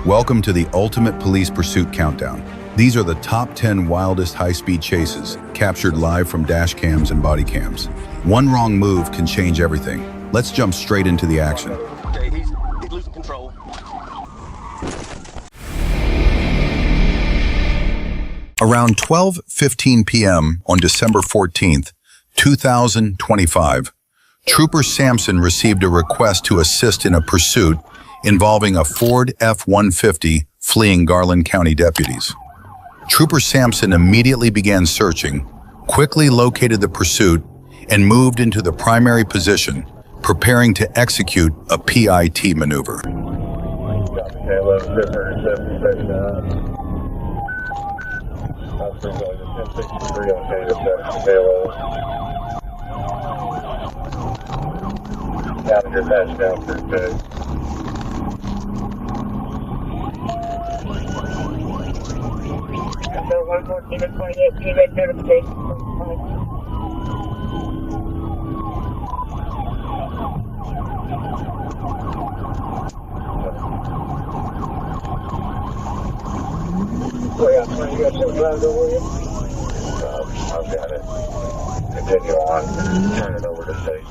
Welcome to the Ultimate Police Pursuit Countdown. These are the top 10 wildest high-speed chases, captured live from dash cams and body cams. One wrong move can change everything. Let's jump straight into the action. Okay, he's losing control. Around 12:15 p.m. on December 14th, 2025, Trooper Sampson received a request to assist in a pursuit involving a Ford F-150 fleeing Garland County deputies. Trooper Sampson immediately began searching, quickly located the pursuit, and moved into the primary position, preparing to execute a PIT maneuver. I've got it. Continue on. Turn it over to state.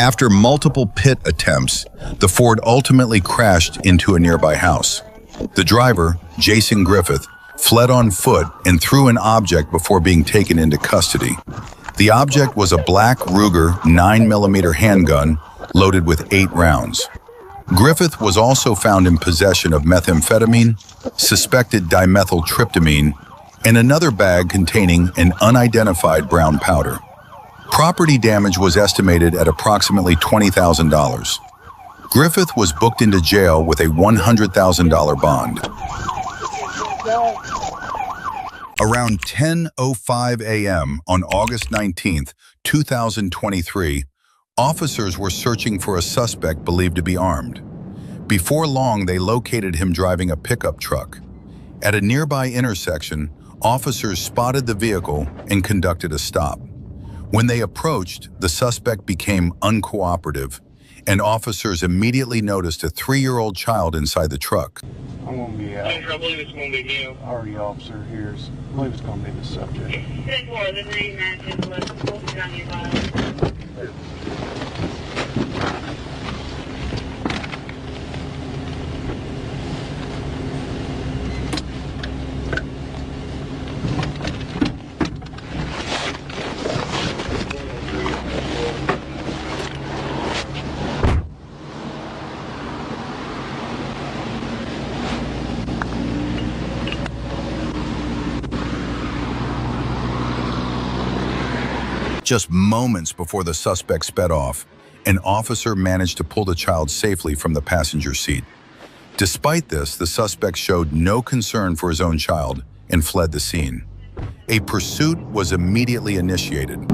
After multiple pit attempts, the Ford ultimately crashed into a nearby house. The driver, Jason Griffith, fled on foot and threw an object before being taken into custody. The object was a black Ruger 9mm handgun loaded with 8 rounds. Griffith was also found in possession of methamphetamine, suspected dimethyltryptamine, and another bag containing an unidentified brown powder. Property damage was estimated at approximately $20,000. Griffith was booked into jail with a $100,000 bond. Around 10:05 a.m. on August 19th, 2023, officers were searching for a suspect believed to be armed. Before long, they located him driving a pickup truck. At a nearby intersection, officers spotted the vehicle and conducted a stop. When they approached, the suspect became uncooperative, and officers immediately noticed a 3-year-old child inside the truck. I'm going to be out. I believe it's going to be you. Already officer here. I believe it's going to be the subject. 10-4, the name matches what's posted on your file. Just moments before the suspect sped off, an officer managed to pull the child safely from the passenger seat. Despite this, the suspect showed no concern for his own child and fled the scene. A pursuit was immediately initiated.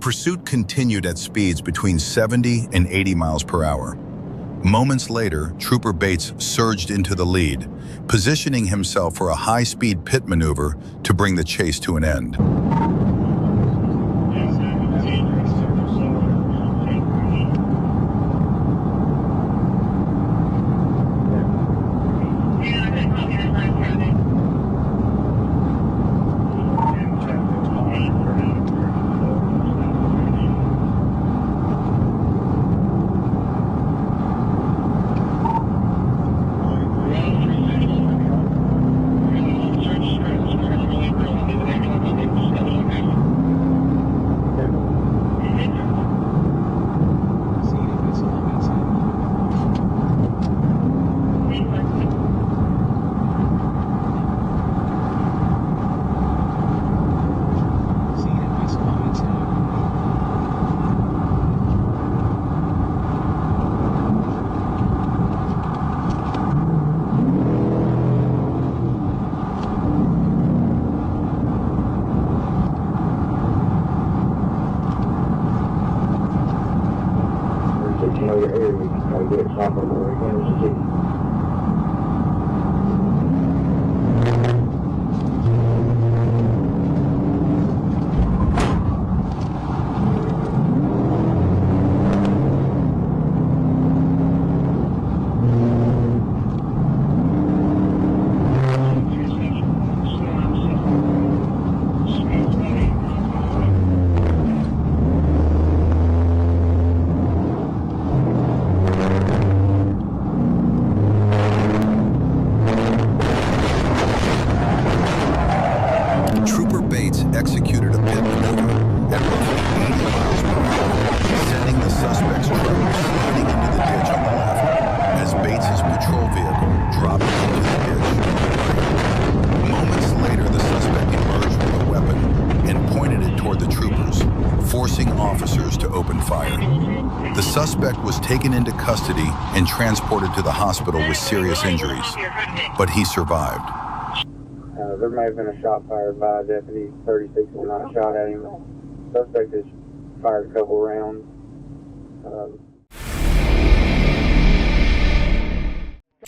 pursuit continued at speeds between 70 and 80 miles per hour. Moments later, Trooper Bates surged into the lead, positioning himself for a high-speed pit maneuver to bring the chase to an end. Your area, you can try to get shop over again. Executed a pit maneuver at roughly 80 miles per hour, sending the suspect's truck sliding into the ditch on the left as Bates's patrol vehicle dropped into the ditch. Moments later, the suspect emerged with a weapon and pointed it toward the troopers, forcing officers to open fire. The suspect was taken into custody and transported to the hospital with serious injuries, but he survived. There may have been a shot fired by a deputy. 36 was not shot at him. Suspect has fired a couple rounds.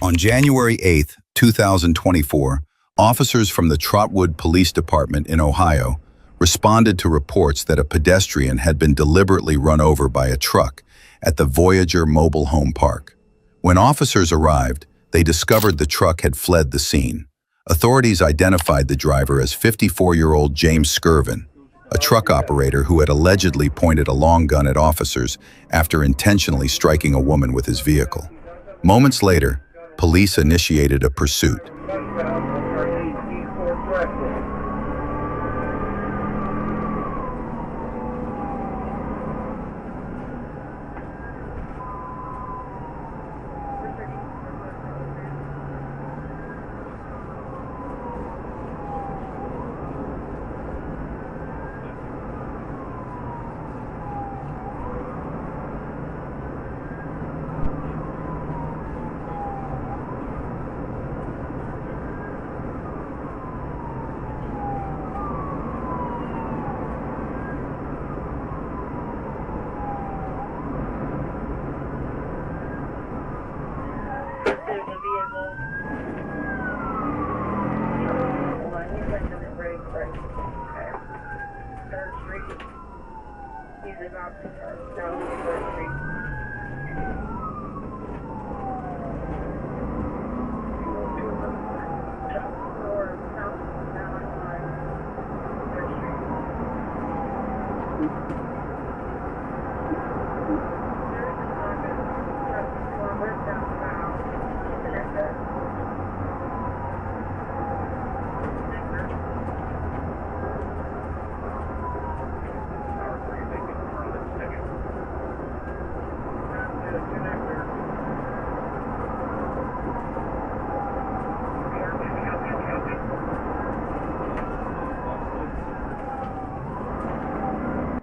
On January 8, 2024, officers from the Trotwood Police Department in Ohio responded to reports that a pedestrian had been deliberately run over by a truck at the Voyager Mobile Home Park. When officers arrived, they discovered the truck had fled the scene. Authorities identified the driver as 54-year-old James Skirvin, a truck operator who had allegedly pointed a long gun at officers after intentionally striking a woman with his vehicle. Moments later, police initiated a pursuit.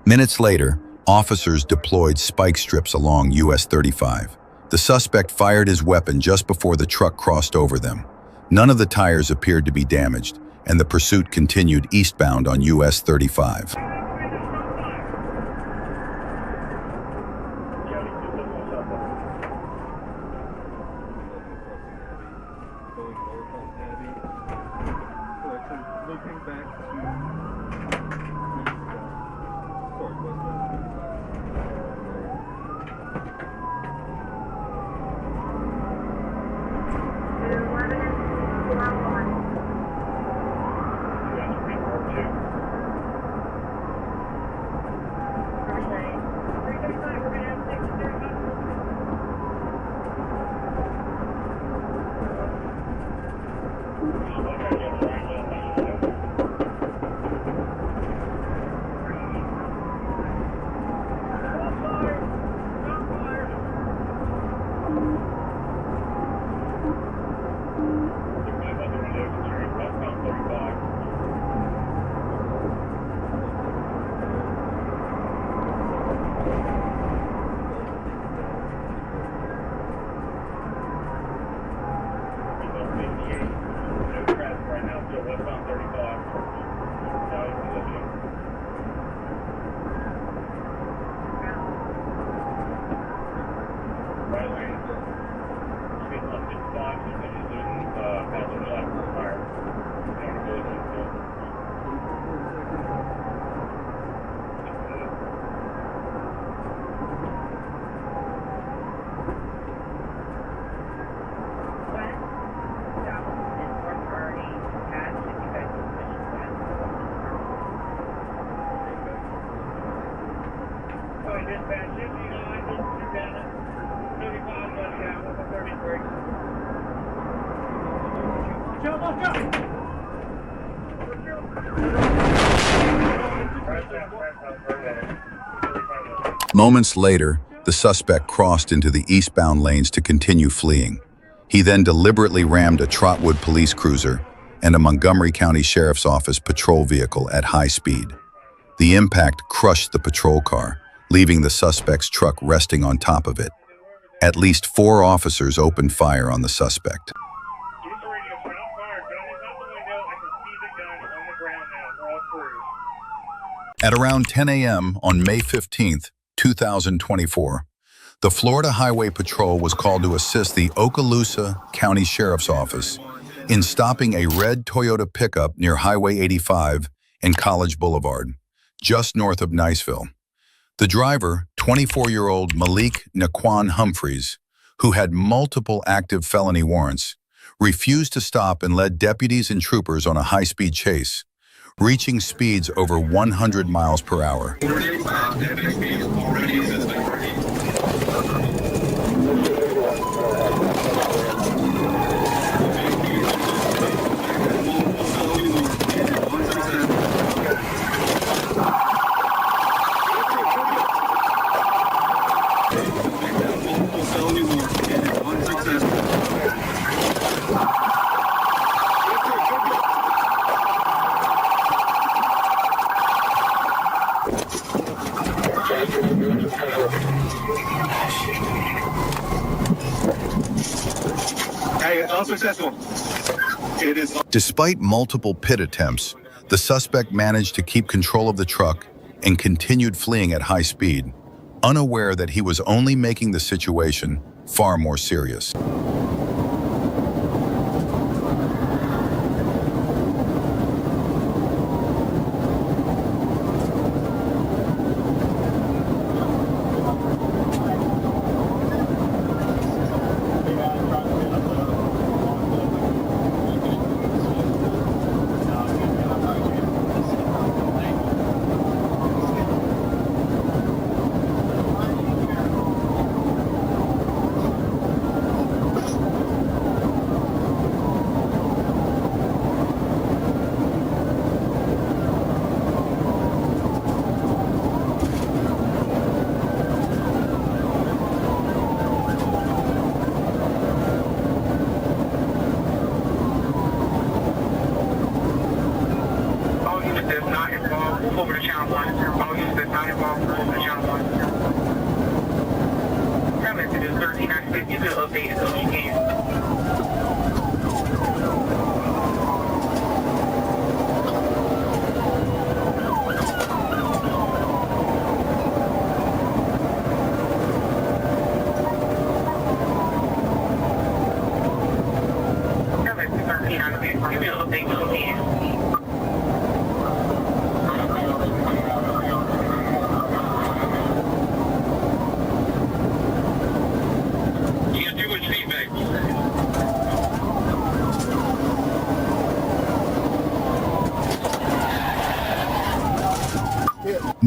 Minutes later, officers deployed spike strips along US 35. The suspect fired his weapon just before the truck crossed over them. None of the tires appeared to be damaged, and the pursuit continued eastbound on US 35. looping back to sorry, what's Moments later, the suspect crossed into the eastbound lanes to continue fleeing. He then deliberately rammed a Trotwood police cruiser and a Montgomery County Sheriff's Office patrol vehicle at high speed. The impact crushed the patrol car, leaving the suspect's truck resting on top of it. At least 4 officers opened fire on the suspect. At around 10 a.m. on May 15th, 2024, the Florida Highway Patrol was called to assist the Okaloosa County Sheriff's Office in stopping a red Toyota pickup near Highway 85 and College Boulevard, just north of Niceville. The driver, 24-year-old Malik Naquan Humphreys, who had multiple active felony warrants, refused to stop and led deputies and troopers on a high-speed chase, reaching speeds over 100 miles per hour. Unsuccessful. It is. Despite multiple pit attempts, the suspect managed to keep control of the truck and continued fleeing at high speed, unaware that he was only making the situation far more serious.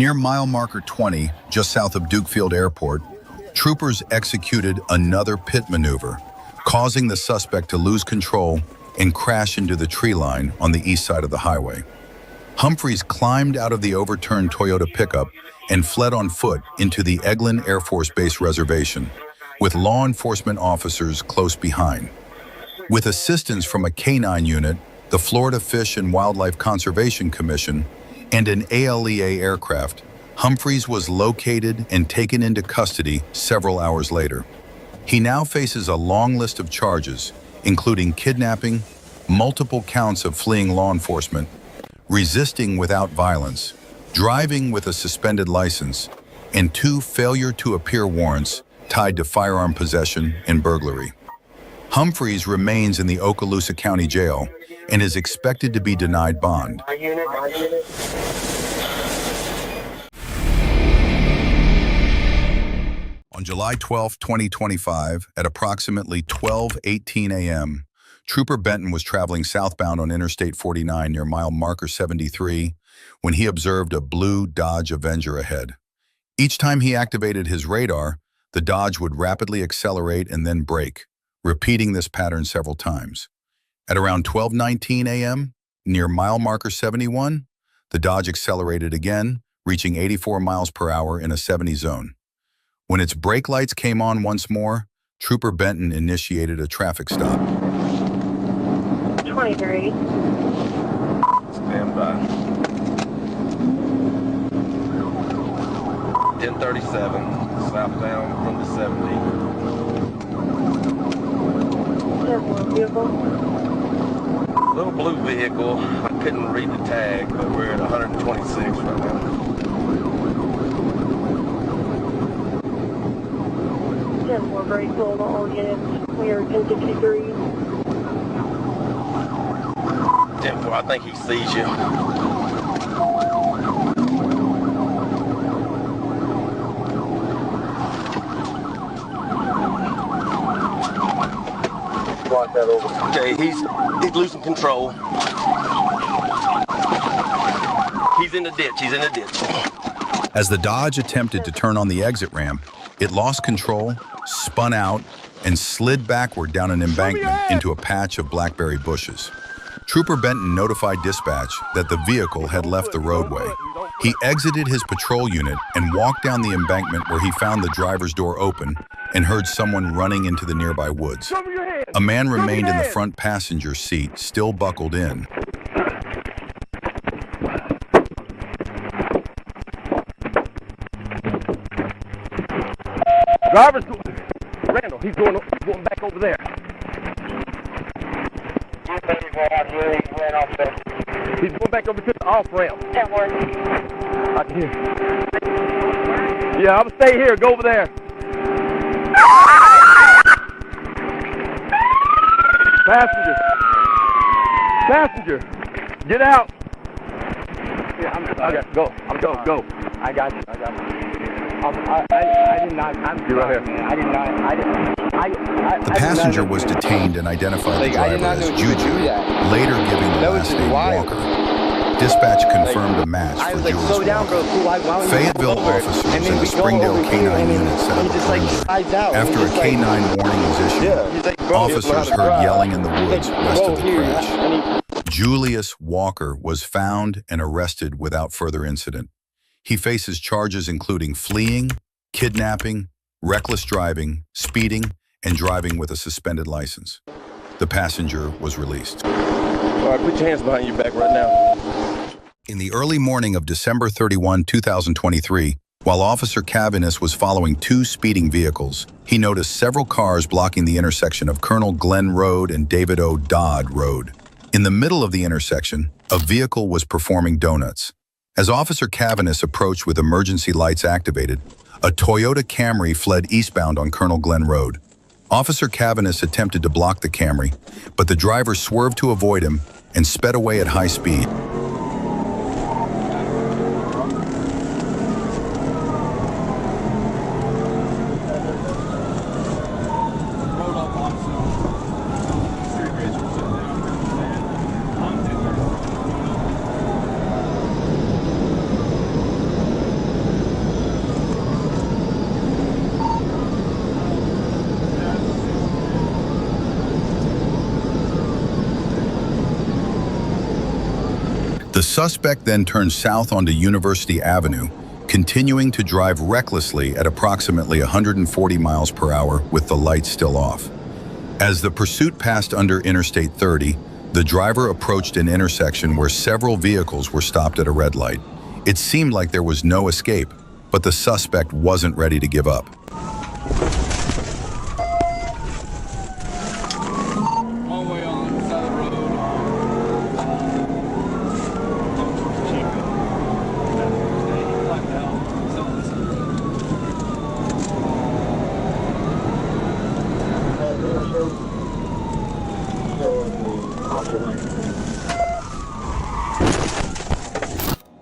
Near mile marker 20, just south of Dukefield Airport, troopers executed another pit maneuver, causing the suspect to lose control and crash into the tree line on the east side of the highway. Humphreys climbed out of the overturned Toyota pickup and fled on foot into the Eglin Air Force Base reservation, with law enforcement officers close behind. With assistance from a K-9 unit, the Florida Fish and Wildlife Conservation Commission, and an ALEA aircraft, Humphreys was located and taken into custody several hours later. He now faces a long list of charges, including kidnapping, multiple counts of fleeing law enforcement, resisting without violence, driving with a suspended license, and 2 failure to appear warrants tied to firearm possession and burglary. Humphreys remains in the Okaloosa County Jail and is expected to be denied bond. On July 12, 2025, at approximately 12:18 a.m., Trooper Benton was traveling southbound on Interstate 49 near mile marker 73 when he observed a blue Dodge Avenger ahead. Each time he activated his radar, the Dodge would rapidly accelerate and then brake, repeating this pattern several times. At around 12:19 a.m., near mile marker 71, the Dodge accelerated again, reaching 84 miles per hour in a 70 zone. When its brake lights came on once more, Trooper Benton initiated a traffic stop. 23. Stand by. 1037, southbound from the 70. Vehicle. Little blue vehicle. I couldn't read the tag, but we're at 126 right now. We're very full to all units. We are 1063. 10-4, I think he sees you. Okay, he's losing control. He's in the ditch. He's in the ditch. As the Dodge attempted to turn on the exit ramp, it lost control, spun out, and slid backward down an embankment into a patch of blackberry bushes. Trooper Benton notified dispatch that the vehicle had left the roadway. He exited his patrol unit and walked down the embankment where he found the driver's door open and heard someone running into the nearby woods. A man remained in the front passenger seat, still buckled in. Driver's Randall, he's going back over there. He's going back over to the off ramp. I can hear. Yeah, I'm gonna stay here. Go over there. Passenger, get out. Yeah, Okay, go. Go. I got you. I did not. You're right here. I did not. The passenger was detained and identified the driver as Juju, later giving the last name Walker. Dispatch confirmed a match for Julius Walker. Fayetteville officers and a Springdale K-9 unit set up a perimeter. After a K-9 warning was issued, officers heard yelling in the woods west of the crash. Julius Walker was found and arrested without further incident. He faces charges including fleeing, kidnapping, reckless driving, speeding, and driving with a suspended license. The passenger was released. All right, put your hands behind your back right now. In the early morning of December 31, 2023, while Officer Cavanis was following 2 speeding vehicles, he noticed several cars blocking the intersection of Colonel Glenn Road and David O. Dodd Road. In the middle of the intersection, a vehicle was performing donuts. As Officer Cavanis approached with emergency lights activated, a Toyota Camry fled eastbound on Colonel Glenn Road. Officer Cavanis attempted to block the Camry, but the driver swerved to avoid him and sped away at high speed. The suspect then turned south onto University Avenue, continuing to drive recklessly at approximately 140 miles per hour with the lights still off. As the pursuit passed under Interstate 30, the driver approached an intersection where several vehicles were stopped at a red light. It seemed like there was no escape, but the suspect wasn't ready to give up.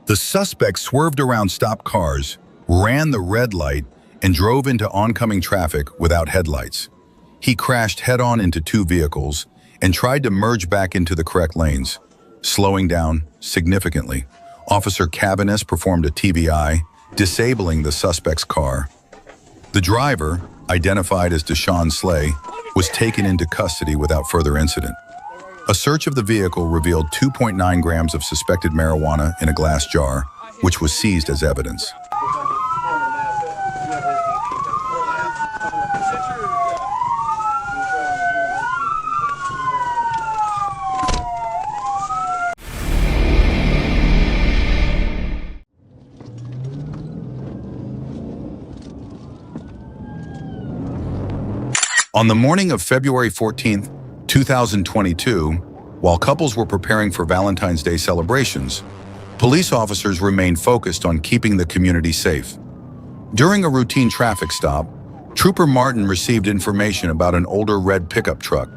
The suspect swerved around stopped cars, ran the red light, and drove into oncoming traffic without headlights. He crashed head-on into two vehicles and tried to merge back into the correct lanes, slowing down significantly. Officer Cabanis performed a TBI, disabling the suspect's car. The driver, identified as Deshaun Slay, was taken into custody without further incident. A search of the vehicle revealed 2.9 grams of suspected marijuana in a glass jar, which was seized as evidence. On the morning of February 14th, 2022, while couples were preparing for Valentine's Day celebrations, police officers remained focused on keeping the community safe. During a routine traffic stop, Trooper Martin received information about an older red pickup truck,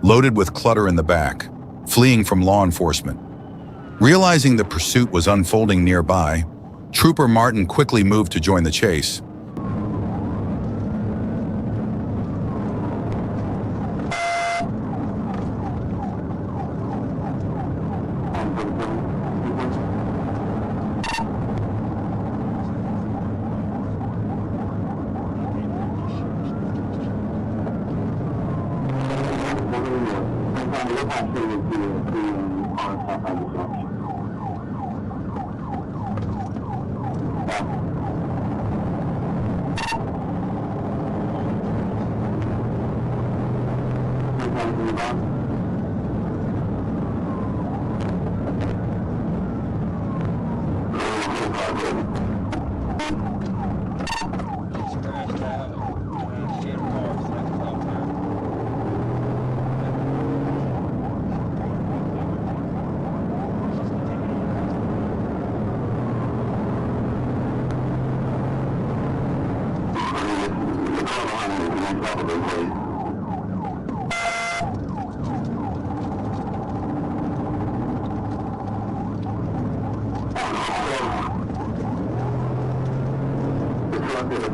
loaded with clutter in the back, fleeing from law enforcement. Realizing the pursuit was unfolding nearby, Trooper Martin quickly moved to join the chase.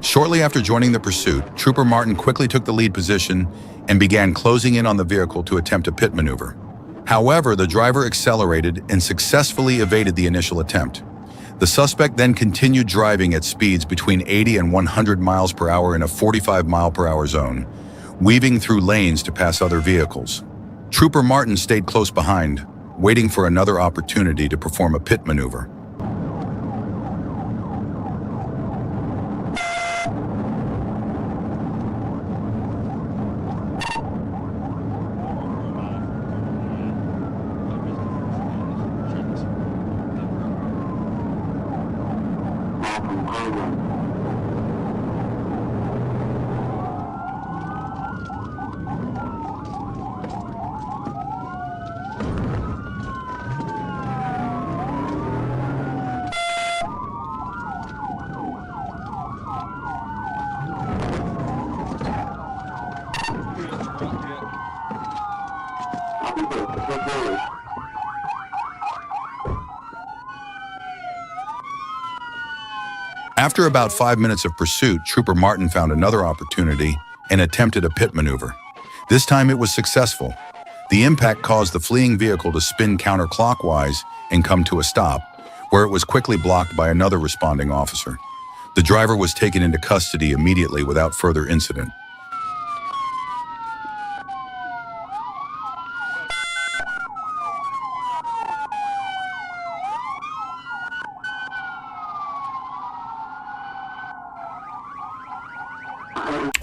Shortly after joining the pursuit, Trooper Martin quickly took the lead position and began closing in on the vehicle to attempt a pit maneuver. However, the driver accelerated and successfully evaded the initial attempt. The suspect then continued driving at speeds between 80 and 100 miles per hour in a 45 mile per hour zone, weaving through lanes to pass other vehicles. Trooper Martin stayed close behind, waiting for another opportunity to perform a pit maneuver. After about 5 minutes of pursuit, Trooper Martin found another opportunity and attempted a pit maneuver. This time it was successful. The impact caused the fleeing vehicle to spin counterclockwise and come to a stop, where it was quickly blocked by another responding officer. The driver was taken into custody immediately without further incident.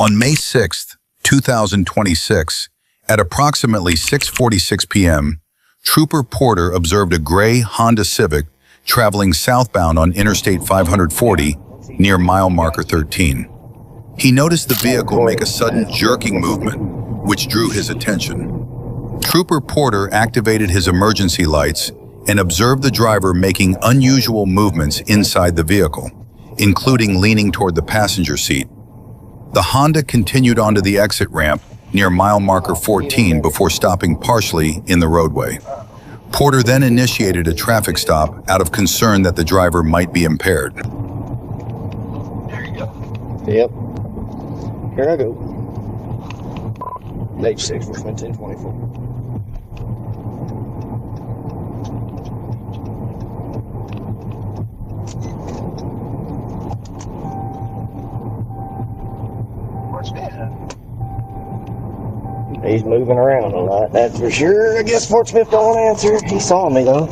On May 6, 2026, at approximately 6:46 p.m., Trooper Porter observed a gray Honda Civic traveling southbound on Interstate 540 near mile marker 13. He noticed the vehicle make a sudden jerking movement, which drew his attention. Trooper Porter activated his emergency lights and observed the driver making unusual movements inside the vehicle, including leaning toward the passenger seat. The Honda continued onto the exit ramp near mile marker 14 before stopping partially in the roadway. Porter then initiated a traffic stop out of concern that the driver might be impaired. There you go. Yep. Here I go. H6, Richmond 1024. Where's that? He's moving around a lot, that's for sure. I guess Fort Smith don't answer. He saw me though.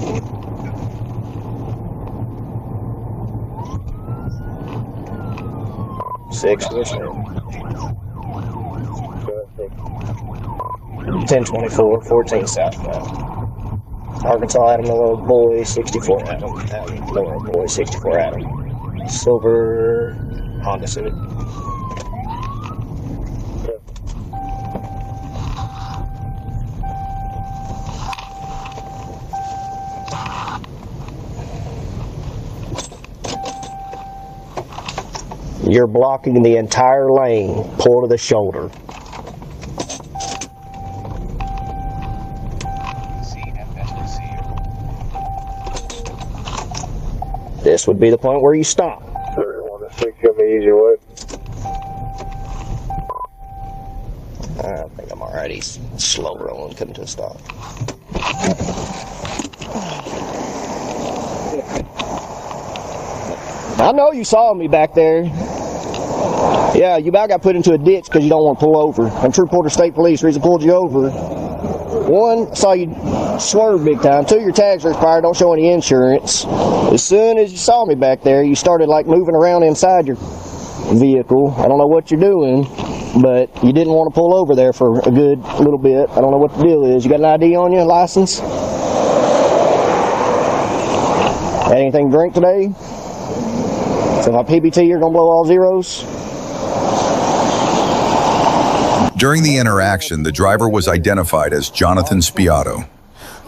Six, 1024, 14 southbound. Arkansas Adam, Lower Boy, 64 Adam. Lower Boy, 64 Adam. Silver Honda Civic. You're blocking the entire lane. Pull to the shoulder. This would be the point where you stop. 31-6, you'll be easy way. I think I'm alright. He's slow rolling, coming to a stop. I know you saw me back there. Yeah, you about got put into a ditch because you don't want to pull over. I'm True Porter State Police. Reason pulled you over. One, saw you swerve big time. Two, your tags are expired. Don't show any insurance. As soon as you saw me back there, you started like moving around inside your vehicle. I don't know what you're doing, but you didn't want to pull over there for a good little bit. I don't know what the deal is. You got an ID on you, a license? Had anything to drink today? So my PBT, you're going to blow all zeros? During the interaction, the driver was identified as Jonathan Spiato.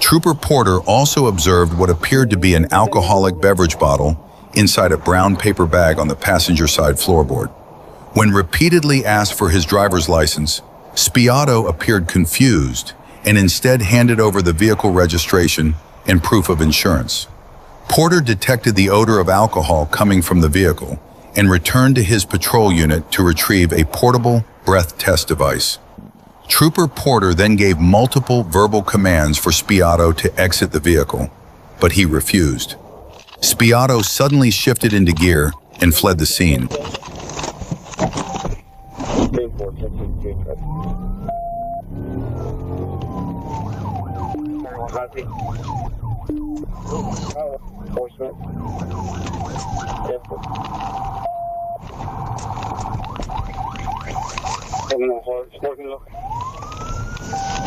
Trooper Porter also observed what appeared to be an alcoholic beverage bottle inside a brown paper bag on the passenger side floorboard. When repeatedly asked for his driver's license, Spiato appeared confused and instead handed over the vehicle registration and proof of insurance. Porter detected the odor of alcohol coming from the vehicle and returned to his patrol unit to retrieve a portable breath test device. Trooper Porter then gave multiple verbal commands for Spiato to exit the vehicle, but he refused. Spiato suddenly shifted into gear and fled the scene.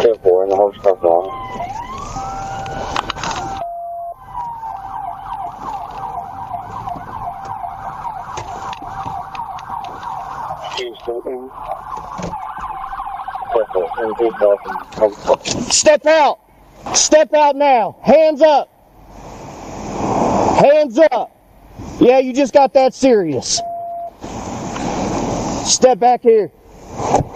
Careful, and the horse comes on. Step out! Step out now! Hands up! Hands up! Yeah, you just got that serious. Step back here.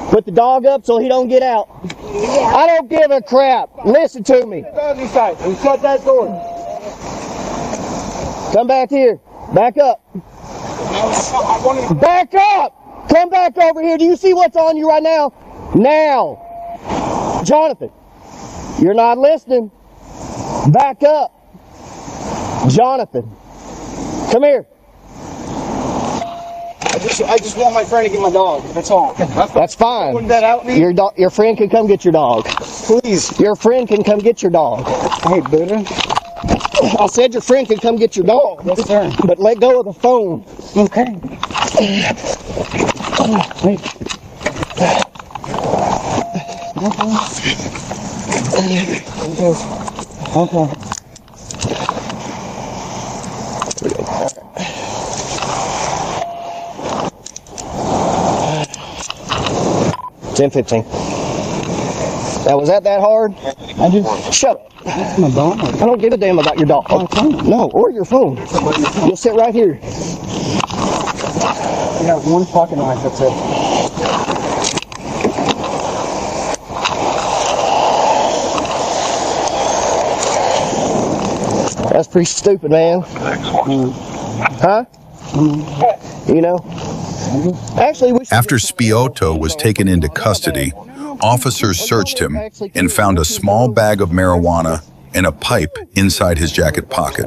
Put the dog up so he don't get out. I don't give a crap. Listen to me. Shut that door. Come back here. Back up. Back up! Come back over here. Do you see what's on you right now? Now. Jonathan, you're not listening. Back up. Jonathan, come here. I just want my friend to get my dog. That's all. That's fine. Putting that out me? Your friend can come get your dog. Please. Your friend can come get your dog. Hey, Buddha. I said your friend can come get your dog. Yes, sir. But let go of the phone. Okay. Wait. Okay. 10-15. Now, was that hard? I just Shut up. that's my dog. I don't give a damn about your dog. No, or your phone. You'll sit right here. You have one pocket knife, that's it. That's pretty stupid, man. Huh? You know? Actually, we should... After Spiotto was taken into custody, officers searched him and found a small bag of marijuana and a pipe inside his jacket pocket.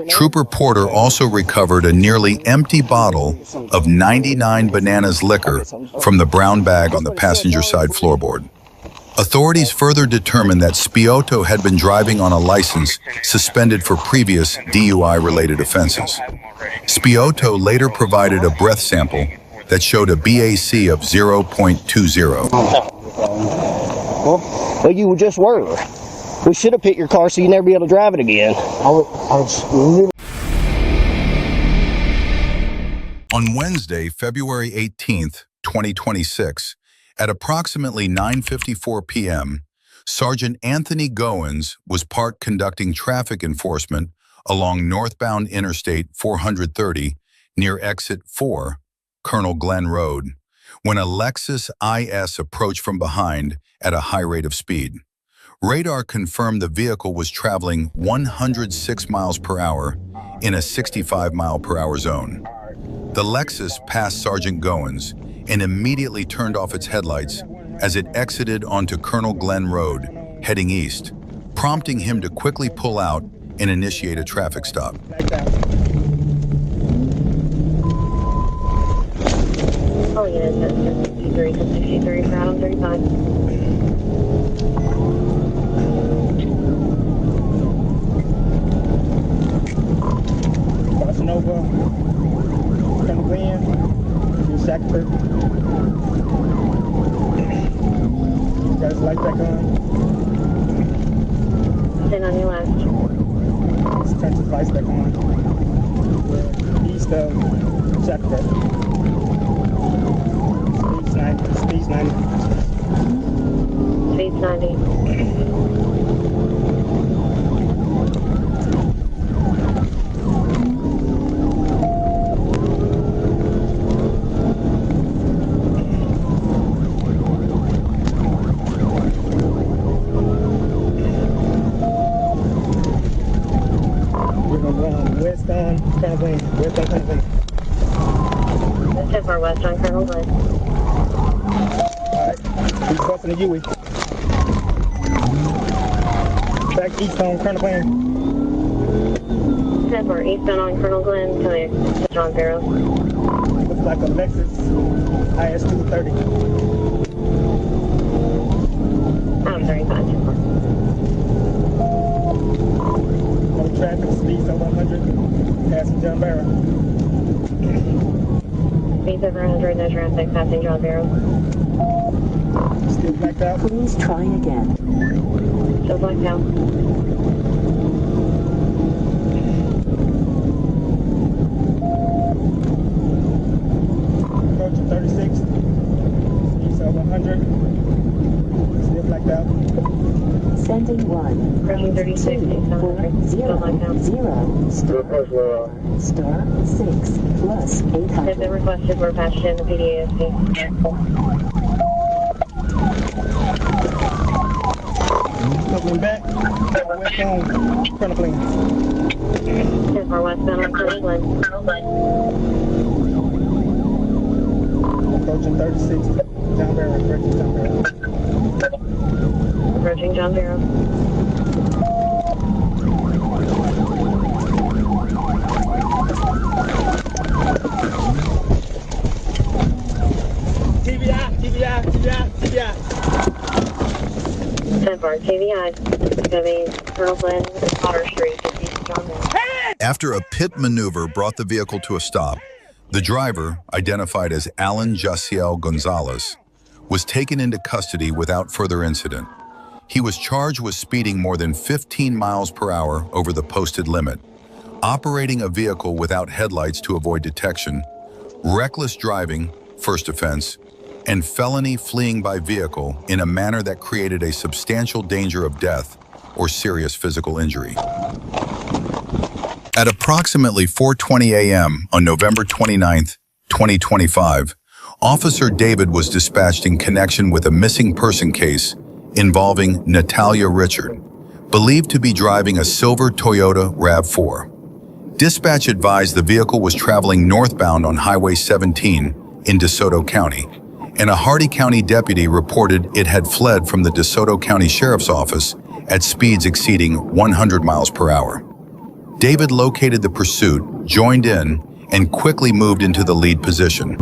Trooper Porter also recovered a nearly empty bottle of 99 Bananas liquor from the brown bag on the passenger side floorboard. Authorities further determined that Spiotto had been driving on a license suspended for previous DUI-related offenses. Spiotto later provided a breath sample that showed a BAC of 0.20. Well, you just were. We should have picked your car so you'd never be able to drive it again. On Wednesday, February 18th, 2026, at approximately 9:54 p.m., Sergeant Anthony Goins was parked conducting traffic enforcement along northbound Interstate 430 near Exit 4, Colonel Glenn Road, when a Lexus IS approached from behind at a high rate of speed. Radar confirmed the vehicle was traveling 106 miles per hour in a 65 mile per hour zone. The Lexus passed Sergeant Goins and immediately turned off its headlights as it exited onto Colonel Glenn Road, heading east, prompting him to quickly pull out and initiate a traffic stop. Oh, yeah, that's 63 to 63, Adam 35. Crossing over. Coming Glen. New Shackford. Got his light back on. 10 on your left. Let's turn his lights back on. We're east of Shackford. Speed's 90. Speed's 90. West on Colonel Glen. West on Colonel Glen. Too far west on Colonel Glen. Alright. He's crossing the UE. Back east on Colonel Glen. 10 far eastbound on Colonel Glen, clear to John Barrow. Looks like a Lexus IS 230. Adam 35, too far. No traffic, speeds over 100. Passing John Barrow. Speeds over 100, no traffic, passing John Barrow. Still blacked out. Please try again. Still blacked out. Approaching 36. Speeds over 100. Still blacked out. Sending 1. Approaching 36, 4 still blacked out. 0 star 6 plus Have 800. been requested, we're patched in the PDASD. Coming back. West on Colonel Glen. 10 far westbound on Colonel Glen. Approaching 36. John Barrow. Approaching John Barrow. Approaching John Barrow. TBI. 10 far TVI. Coming Colonel Glen, Potter Street, just east of John Barrow. After a pit maneuver brought the vehicle to a stop, the driver, identified as Alan Jaciel Gonzalez, was taken into custody without further incident. He was charged with speeding more than 15 miles per hour over the posted limit, operating a vehicle without headlights to avoid detection, reckless driving, first offense, and felony fleeing by vehicle in a manner that created a substantial danger of death or serious physical injury. At approximately 4:20 a.m. on November 29, 2025, Officer David was dispatched in connection with a missing person case involving Natalia Richard, believed to be driving a silver Toyota RAV4. Dispatch advised the vehicle was traveling northbound on Highway 17 in DeSoto County, and a Hardy County deputy reported it had fled from the DeSoto County Sheriff's Office at speeds exceeding 100 miles per hour. David located the pursuit, joined in, and quickly moved into the lead position.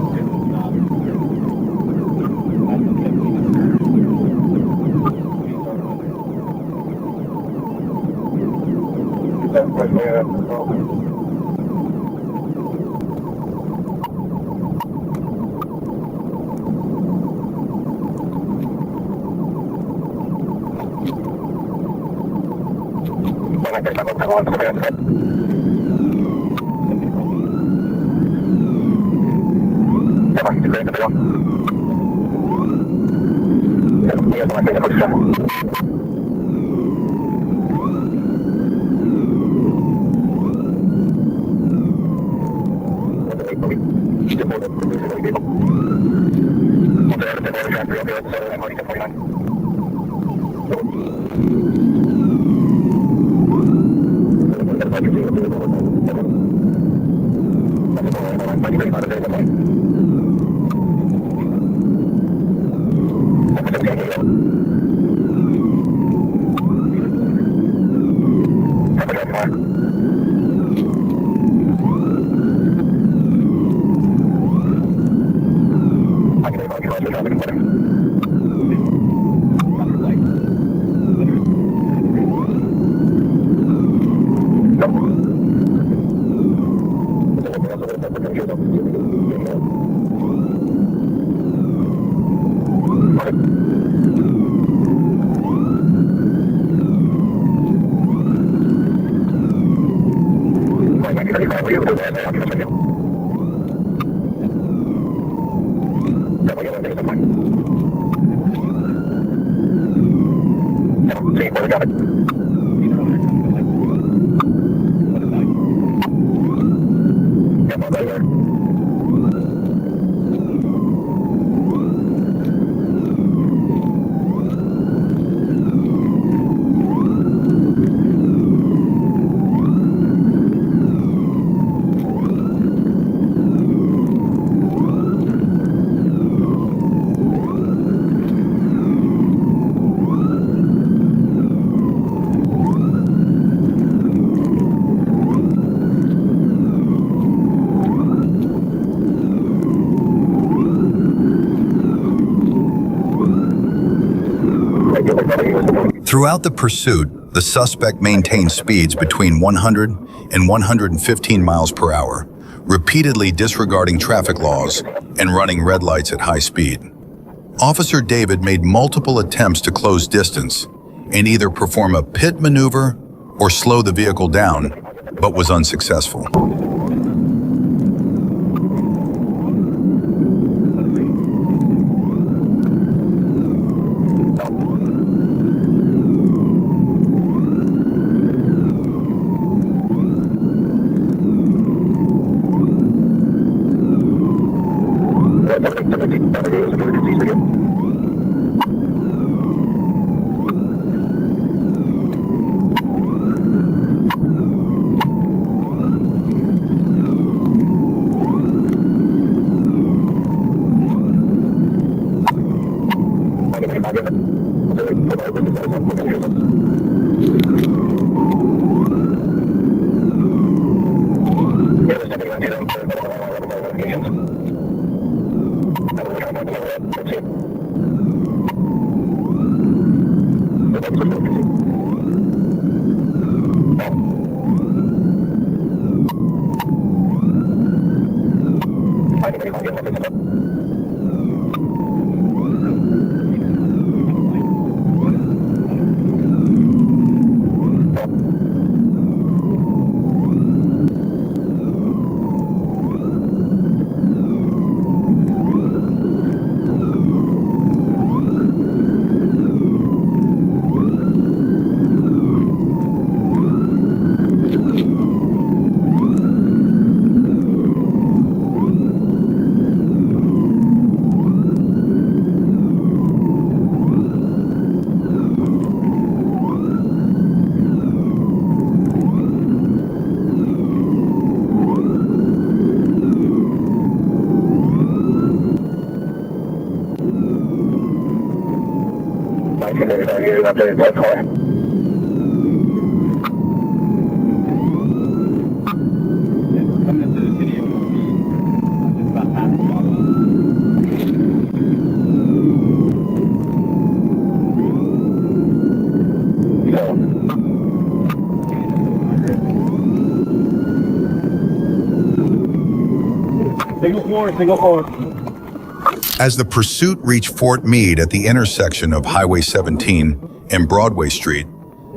Throughout the pursuit, the suspect maintained speeds between 100 and 115 miles per hour, repeatedly disregarding traffic laws and running red lights at high speed. Officer David made multiple attempts to close distance and either perform a pit maneuver or slow the vehicle down, but was unsuccessful. up there in that car. Coming into the video just about time to follow. Single forward. As the pursuit reached Fort Meade at the intersection of Highway 17 and Broadway Street,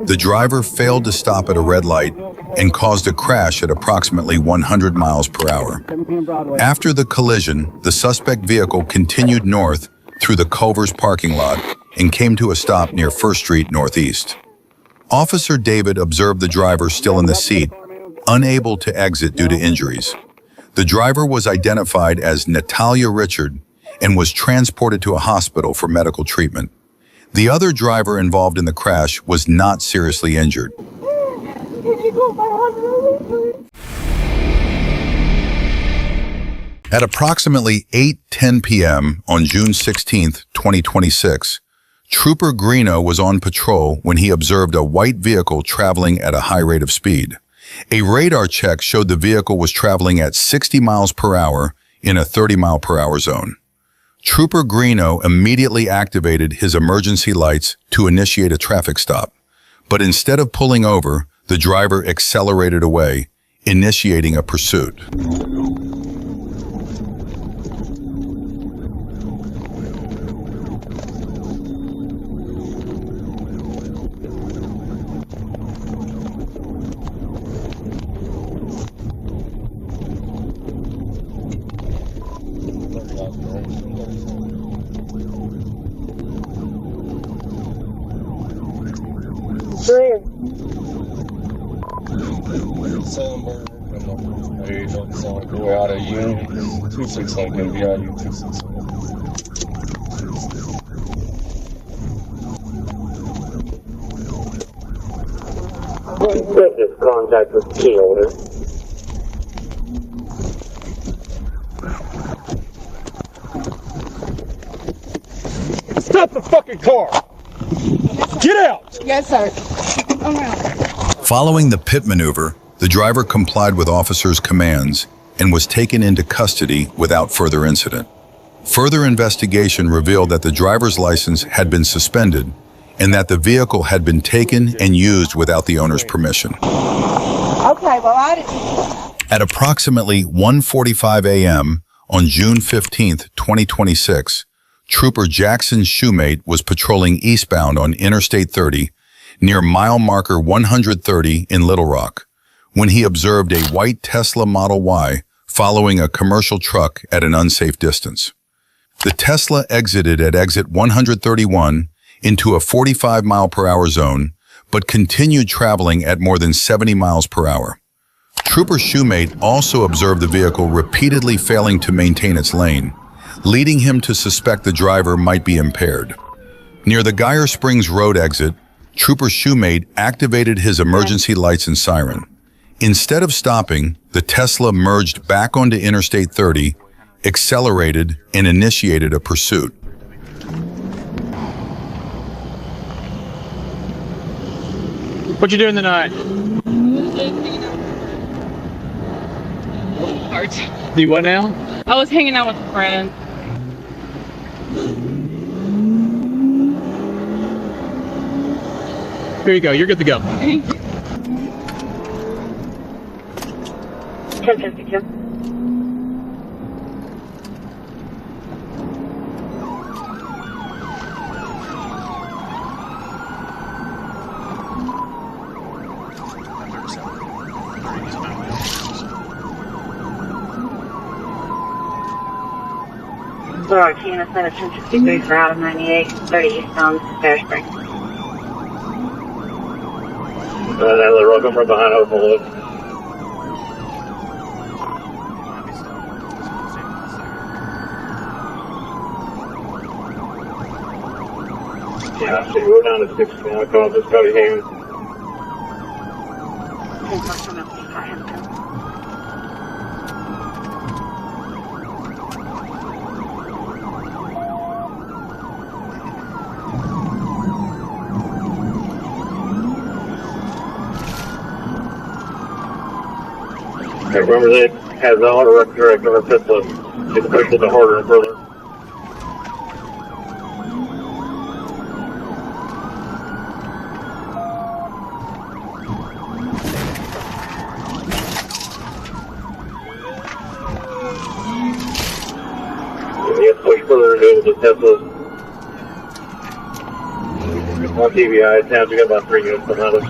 the driver failed to stop at a red light and caused a crash at approximately 100 miles per hour. After the collision, the suspect vehicle continued north through the Culver's parking lot and came to a stop near First Street Northeast. Officer David observed the driver still in the seat, unable to exit due to injuries. The driver was identified as Natalia Richard and was transported to a hospital for medical treatment. The other driver involved in the crash was not seriously injured. At approximately 8:10 p.m. on June 16, 2026, Trooper Greeno was on patrol when he observed a white vehicle traveling at a high rate of speed. A radar check showed the vehicle was traveling at 60 miles per hour in a 30-mile-per-hour zone. Trooper Greeno immediately activated his emergency lights to initiate a traffic stop, but instead of pulling over, the driver accelerated away, initiating a pursuit. We're out of unit 261, going to be out of unit 261. Business contact with key holder. Stop the fucking car! Get out! Yes, sir. Following the pit maneuver, the driver complied with officers' commands and was taken into custody without further incident. Further investigation revealed that the driver's license had been suspended and that the vehicle had been taken and used without the owner's permission. Okay, well, I didn't... At approximately 1:45 a.m. on June 15, 2026, Trooper Jackson Shoemate was patrolling eastbound on Interstate 30 near mile marker 130 in Little Rock when he observed a white Tesla Model Y following a commercial truck at an unsafe distance. The Tesla exited at exit 131 into a 45-mile-per-hour zone, but continued traveling at more than 70 miles per hour. Trooper Shoemate also observed the vehicle repeatedly failing to maintain its lane, leading him to suspect the driver might be impaired. Near the Geyer Springs Road exit, Trooper Shoemate activated his emergency lights and siren. Instead of stopping, the Tesla merged back onto Interstate 30, accelerated, and initiated a pursuit. What you doing tonight? Do what now? I was hanging out with a friend. Here you go. You're good to go. 1052. Sorry, TNS 1063 for out of 98, 30 eastbound, Bear Spring. That little rock, I'm right behind Overlook. Yeah, I see. We're down to 6 now. I call this Cody Hammond. Remember that has the auto direct on our pit list. Just push it harder and further. Yes, push further into the Teslas. On TBI, towns, we got about 3 units behind us.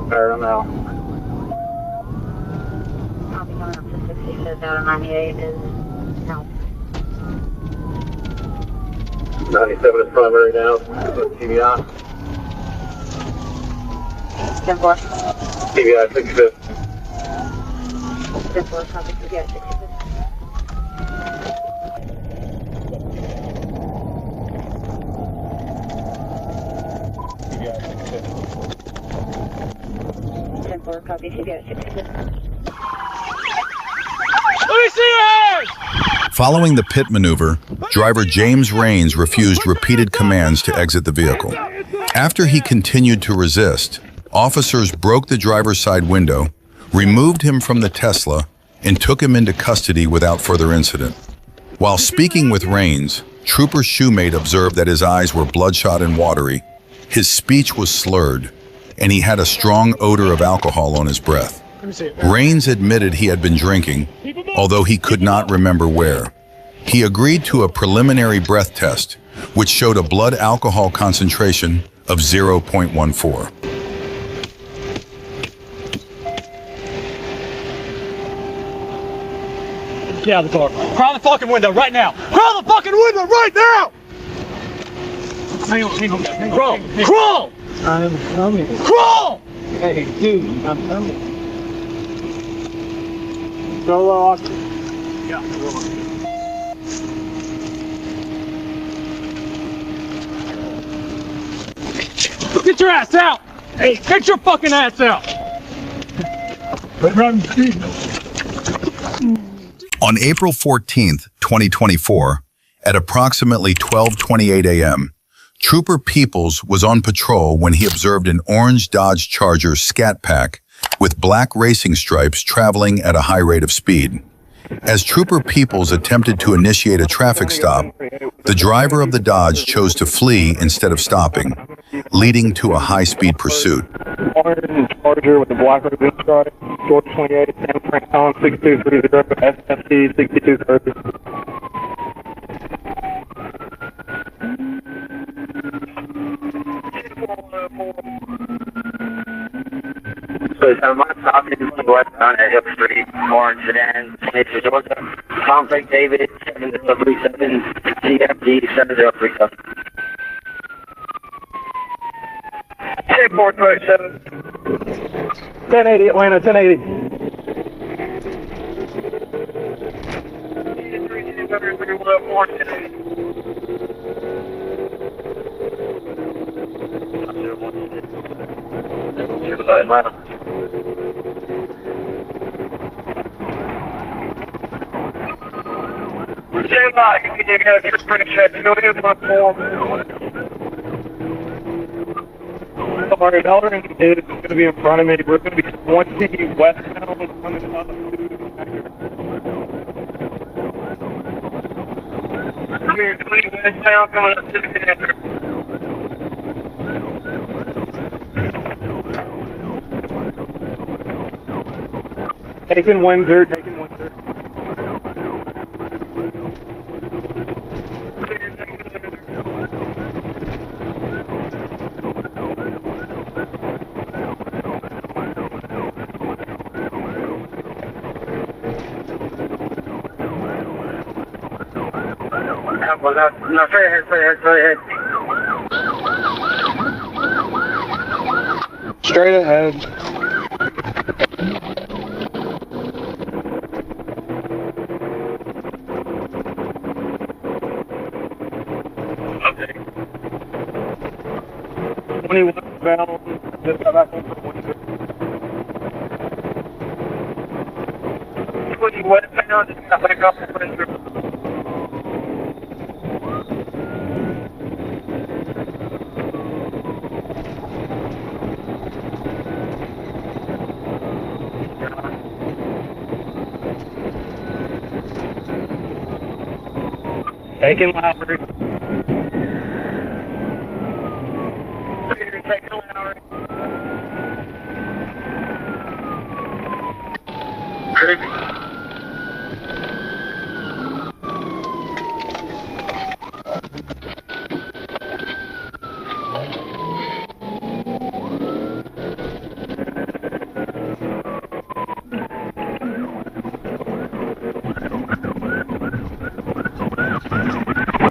Fire on now. I'll be going up to 66 out of 98 is no. 97 is primary now. TBI. 10-4. TBI 65. 10-4, copy, TBI 66. Copy, TBI 66. Following the pit maneuver, driver James Raines refused repeated commands to exit the vehicle. After he continued to resist, officers broke the driver's side window, removed him from the Tesla, and took him into custody without further incident. While speaking with Raines, Trooper Shoemate observed that his eyes were bloodshot and watery, his speech was slurred, and he had a strong odor of alcohol on his breath. Raines admitted he had been drinking, although he could not remember where. He agreed to a preliminary breath test, which showed a blood alcohol concentration of 0.14. Get out of the car. Crawl the fucking window right now. Crawl the fucking window right now! Hang on. Crawl! Crawl! I'm coming. Crawl! Hey, dude, I'm coming. Go low, Austin. Yeah. Get your ass out! Hey, get your fucking ass out! On April 14th, 2024, at approximately 12:28 a.m., Trooper Peoples was on patrol when he observed an orange Dodge Charger Scat Pack with black racing stripes traveling at a high rate of speed. As Trooper Peoples attempted to initiate a traffic stop, the driver of the Dodge chose to flee instead of stopping, leading to a high-speed pursuit. Orange Charger with the black racing stripe, George 28, San Francisco 6230, SFC 6230. So my stop is westbound at Hill Street, Orange Sedan, 22 Georgia. Tom Frank David, 7037, GFG 7037. 427. 1080 Atlanta, 1080. Atlanta. Stand by. You can get a sprint check. Go ahead and platform. Sorry, Dollar and is going to be in front of me. We're going to be 20 westbound coming up to we're 20 westbound coming up to the connector. Taking Windsor, taking Windsor. No, straight ahead. Straight ahead. 21 bound. Just got back on for 20 westbound. Just got back up on Windsor. Taking Lowry. Taking Lowry. Crazy.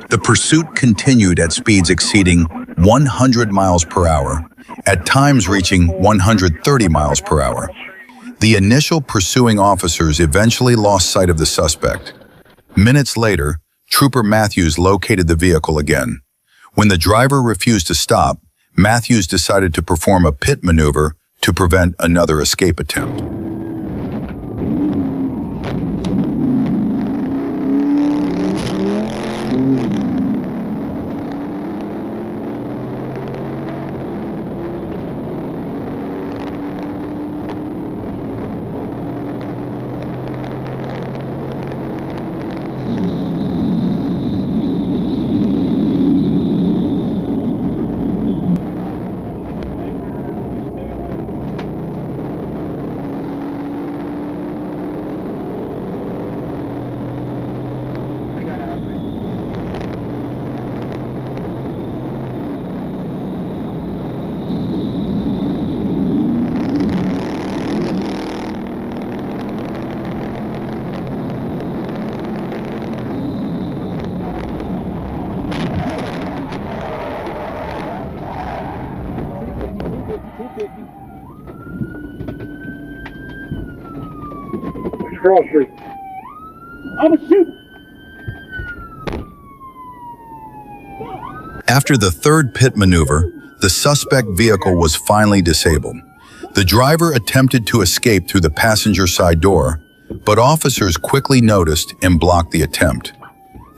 The pursuit continued at speeds exceeding 100 miles per hour, at times reaching 130 miles per hour. The initial pursuing officers eventually lost sight of the suspect. Minutes later, Trooper Matthews located the vehicle again. When the driver refused to stop, Matthews decided to perform a pit maneuver to prevent another escape attempt. Cross Street. I'm a shoot. After the third pit maneuver, the suspect vehicle was finally disabled. The driver attempted to escape through the passenger side door, but officers quickly noticed and blocked the attempt.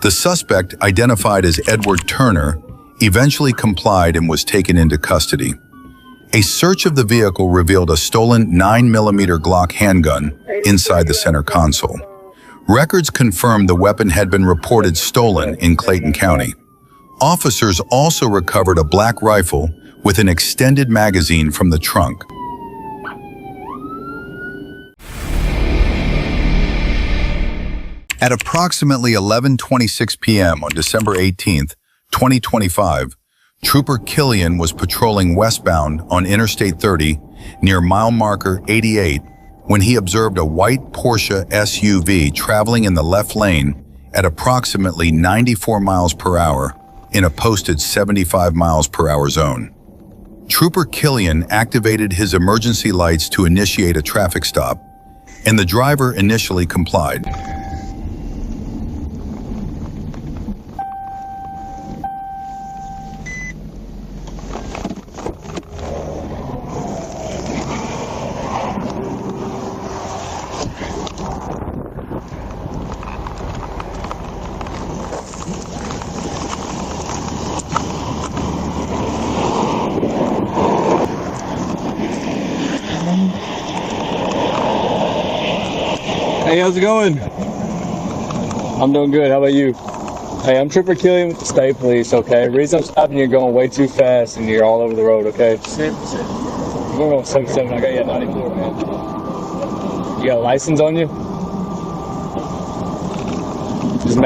The suspect, identified as Edward Turner, eventually complied and was taken into custody. A search of the vehicle revealed a stolen 9mm Glock handgun inside the center console. Records confirmed the weapon had been reported stolen in Clayton County. Officers also recovered a black rifle with an extended magazine from the trunk. At approximately 11:26 p.m. on December 18th, 2025, Trooper Killian was patrolling westbound on Interstate 30 near mile marker 88 when he observed a white Porsche SUV traveling in the left lane at approximately 94 miles per hour in a posted 75 miles per hour zone. Trooper Killian activated his emergency lights to initiate a traffic stop, and the driver initially complied. Hey, how's it going? I'm doing good. How about you? Hey, I'm Trooper Killian with the State Police, okay? The reason I'm stopping you, you're going way too fast and you're all over the road, okay? You're going 77. I got you at 94, man. You got a license on you?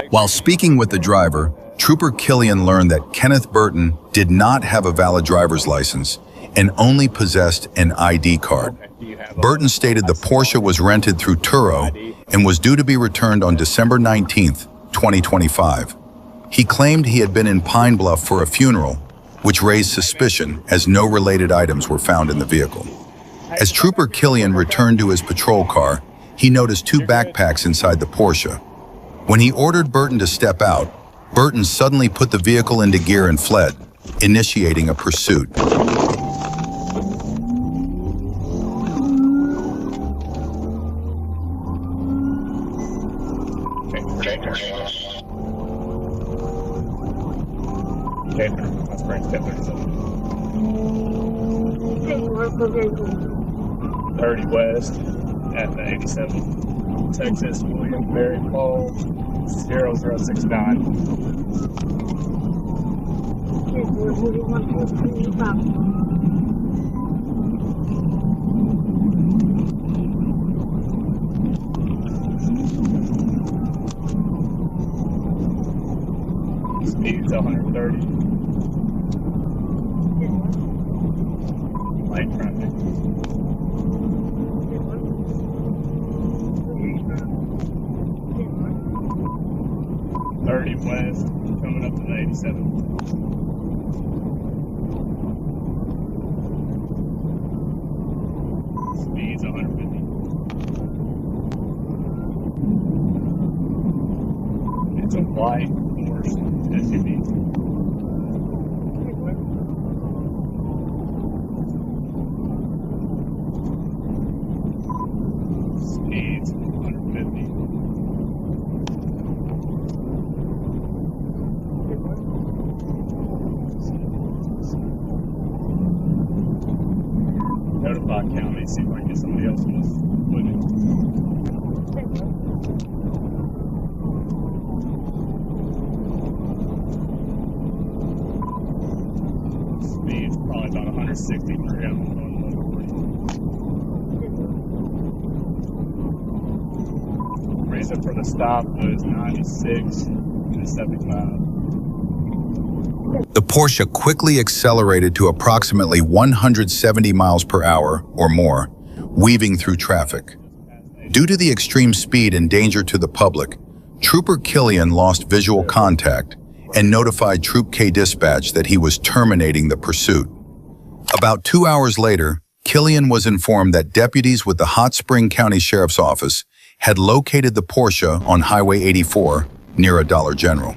While speaking with the driver, Trooper Killian learned that Kenneth Burton did not have a valid driver's license and only possessed an ID card. Burton stated the Porsche was rented through Turo and was due to be returned on December 19th, 2025. He claimed he had been in Pine Bluff for a funeral, which raised suspicion as no related items were found in the vehicle. As Trooper Killian returned to his patrol car, he noticed two backpacks inside the Porsche. When he ordered Burton to step out, Burton suddenly put the vehicle into gear and fled, initiating a pursuit. Okay, my sprint's 1037. 30 west at the 87. Texas, William Berry Paul 0069. Speed's 130. Light traffic. 30 west, coming up to the 87. Speed's 150. It's a white Porsche SUV. Speeds 150. Notify county, see if I can get somebody else with it. Speed's probably about 160 per gallon on 140. Reason for the stop was 96 and 75. The Porsche quickly accelerated to approximately 170 miles per hour or more, weaving through traffic. Due to the extreme speed and danger to the public, Trooper Killian lost visual contact and notified Troop K dispatch that he was terminating the pursuit. About 2 hours later, Killian was informed that deputies with the Hot Spring County Sheriff's Office had located the Porsche on Highway 84 near a Dollar General.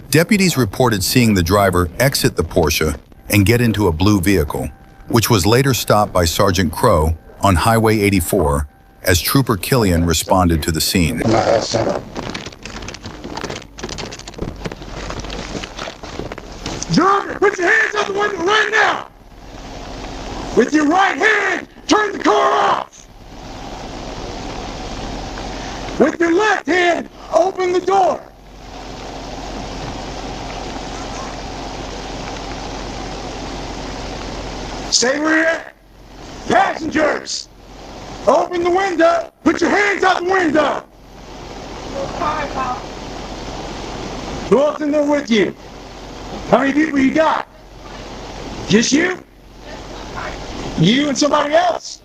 Deputies reported seeing the driver exit the Porsche and get into a blue vehicle, which was later stopped by Sergeant Crow on Highway 84 as Trooper Killian responded to the scene. Driver, put your hands out the window right now! With your right hand, turn the car off! With your left hand, open the door! Stay where you're at! Passengers! Open the window! Put your hands out the window! Who else in there with you? How many people you got? Just you? You and somebody else?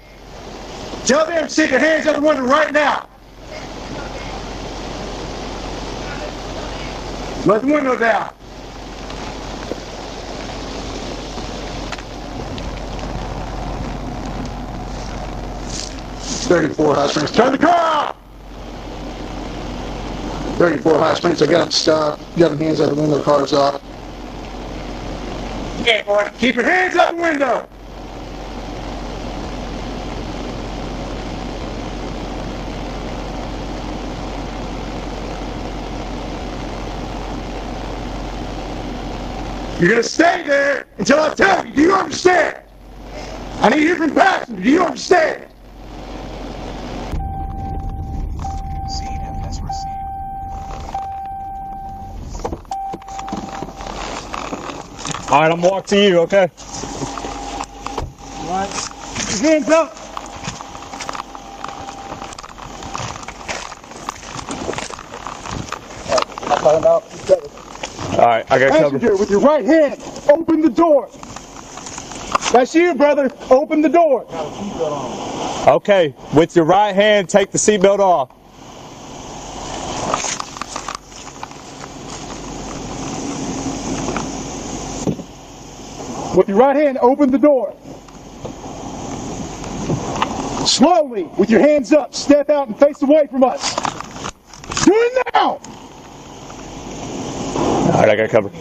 Tell them to stick their hands out the window right now. Let the window down. It's 34 High Springs. Turn the car off! 34 High Springs. I got them stopped. You got the hands out the window. The car's off. Okay, boy. Keep your hands out the window. You're going to stay there until I tell you. Do you understand? I need to hear from passengers. Do you understand? All right, I'm walking to you, okay? All right. Your hands up. All right, I got covered. Passenger, with your right hand, open the door. That's you, brother. Open the door. Okay, with your right hand, take the seatbelt off. With your right hand, open the door. Slowly, with your hands up, step out and face away from us. Do it now! All right, I got covered.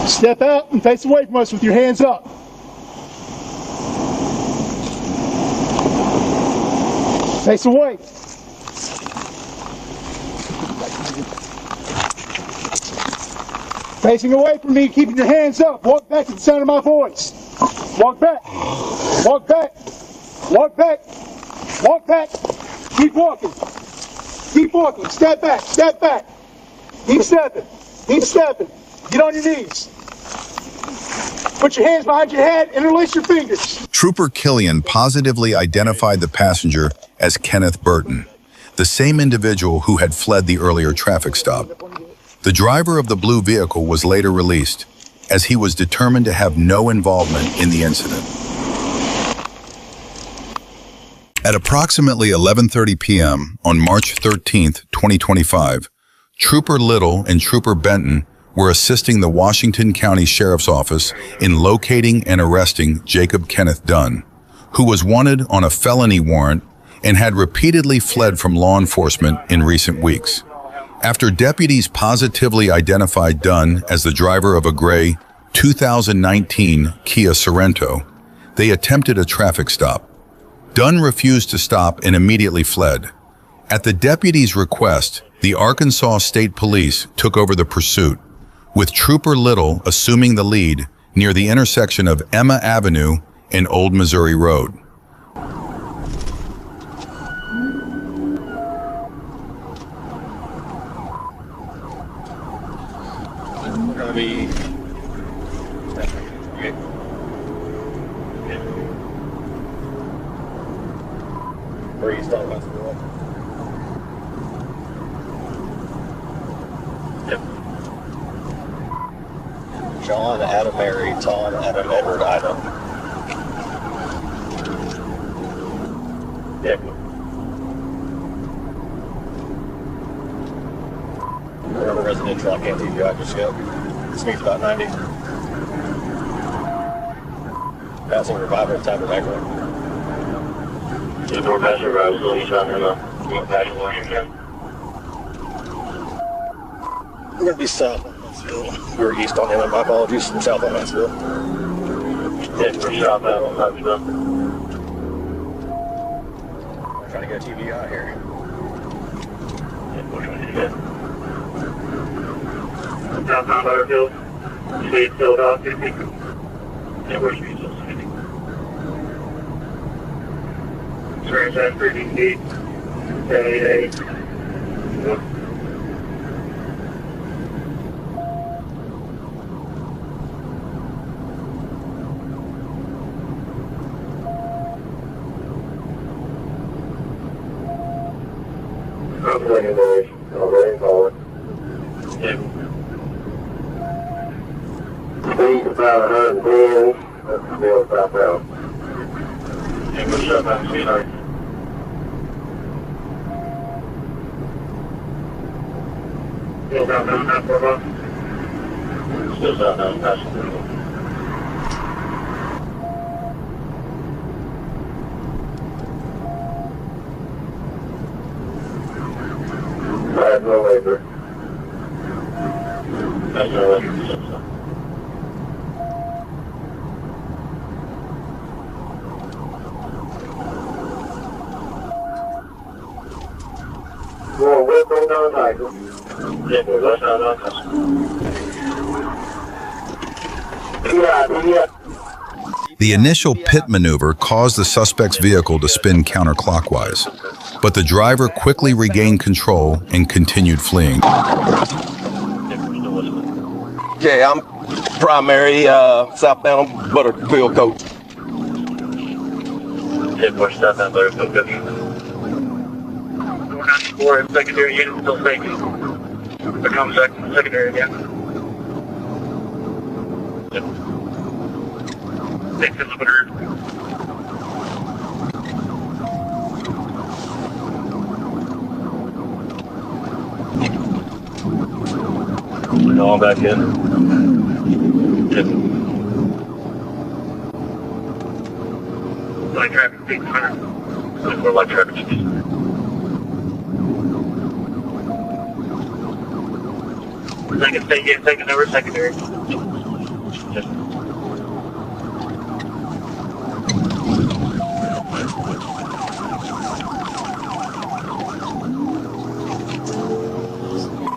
Step out and face away from us with your hands up. Face away. Facing away from me, keeping your hands up. Walk back to the sound of my voice. Walk back. Walk back. Walk back. Walk back. Keep walking. Keep walking. Step back. Step back. Keep stepping. Keep stepping. Get on your knees. Put your hands behind your head, interlace your fingers. Trooper Killian positively identified the passenger as Kenneth Burton, the same individual who had fled the earlier traffic stop. The driver of the blue vehicle was later released, as he was determined to have no involvement in the incident. At approximately 11:30 p.m. on March 13, 2025, Trooper Little and Trooper Benton were assisting the Washington County Sheriff's Office in locating and arresting Jacob Kenneth Dunn, who was wanted on a felony warrant and had repeatedly fled from law enforcement in recent weeks. After deputies positively identified Dunn as the driver of a gray 2019 Kia Sorento, they attempted a traffic stop. Dunn refused to stop and immediately fled. At the deputies' request, the Arkansas State Police took over the pursuit, with Trooper Little assuming the lead near the intersection of Emma Avenue and Old Missouri Road. We're gonna be where you start with. Yep. John, Adam, Mary, Tom, Adam, Edward, Ida. Yep. We're residential, I can't leave you out just yet. Speed's about 90. Passing revival, tabernacle. Door passenger arrival, so he's not gonna passenger Washington. We're gonna be south on Huntsville. We were east on him, my apologies. South on Huntsville. Yeah, we're south on Huntsville. I'm trying to get a TV out here. Yeah, which one is it? Downtown Butterfield. Speed still about 50. Yeah, we're speed still 60. Experience at 30 feet. 78. Speed about 110. That's still southbound. And we're southbound speed. Still southbound now for a month. Still southbound passenger. I have no labor. That's no labor. Well, we're going down the cycle. Yeah, we're going down the cycle. Yeah. The initial pit maneuver caused the suspect's vehicle to spin counterclockwise, but the driver quickly regained control and continued fleeing. Yeah, I'm primary southbound Butterfield coach. Yeah, push southbound Butterfield coach. 494 and secondary unit still taking. Become secondary again. Yep. 6 kilometers. We're all back in. Yep. Light traffic 600. More light traffic speed. Second over secondary. Just.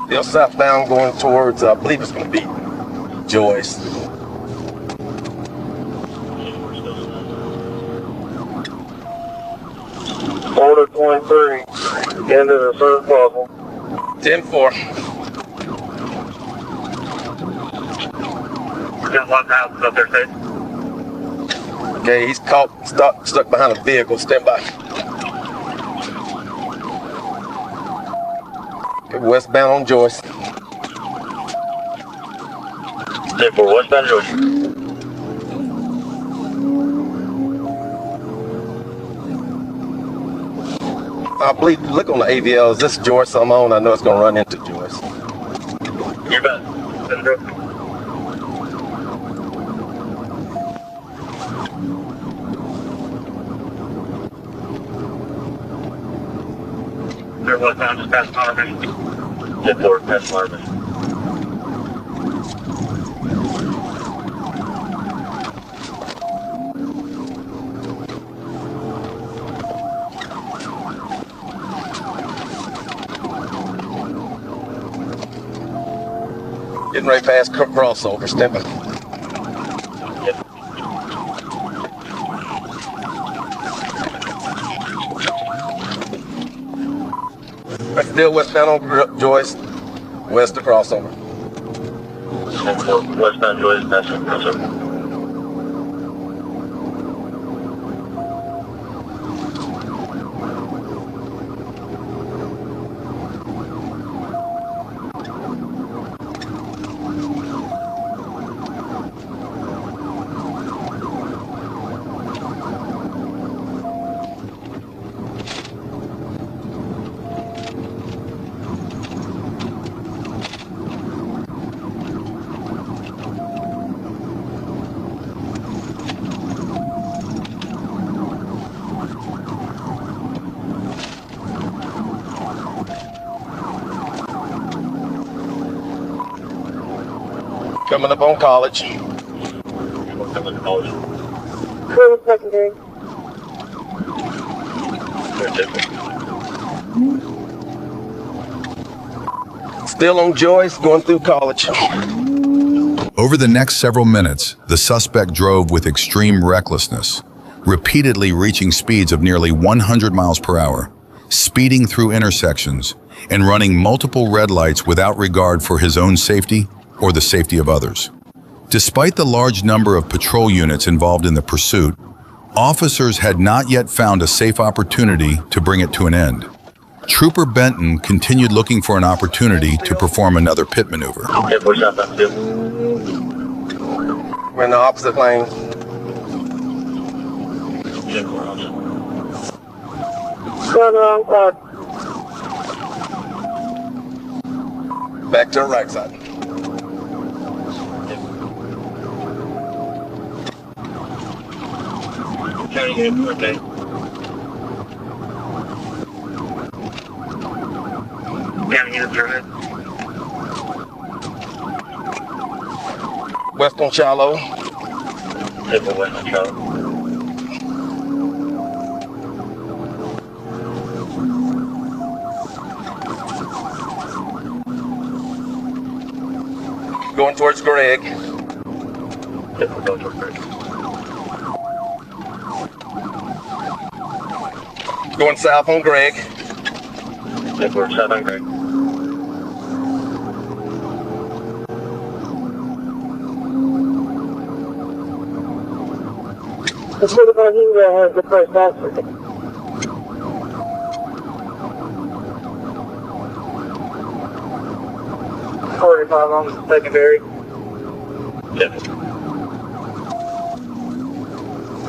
Still southbound going towards, I believe it's going to be Joyce. Order 23, into the third level. 10-4. Got one house up there, State. Okay, he's caught stuck behind a vehicle. Stand by. Okay, westbound on Joyce. 10-4, westbound Joyce. I believe, look on the AVL, is this Joyce I'm on? I know it's going to run into Joyce. You're back. 10-4. They're westbound, just past Motorman. 10-4, past Motorman. Getting right past crossover. Stand by. Still westbound on Joyce, west of crossover. 10-4, westbound Joyce, past crossover. Coming up on College. Coming to College. Curve secondary. Still on Joyce, going through College. Over the next several minutes, the suspect drove with extreme recklessness, repeatedly reaching speeds of nearly 100 miles per hour, speeding through intersections, and running multiple red lights without regard for his own safety or the safety of others. Despite the large number of patrol units involved in the pursuit, officers had not yet found a safe opportunity to bring it to an end. Trooper Benton continued looking for an opportunity to perform another pit maneuver. 10-4, southbound 2. We're in the opposite lane. 10-4, opposite. Going wrong side. Back to the right side. County unit, okay. County unit, survey. West on Shallow. 10-4, west on Charlotte. Going towards Greg. 10-4, going towards Greg. Going south on Greg. 10-4, southbound Greg. It's what about you has the first answer. 45 on secondary.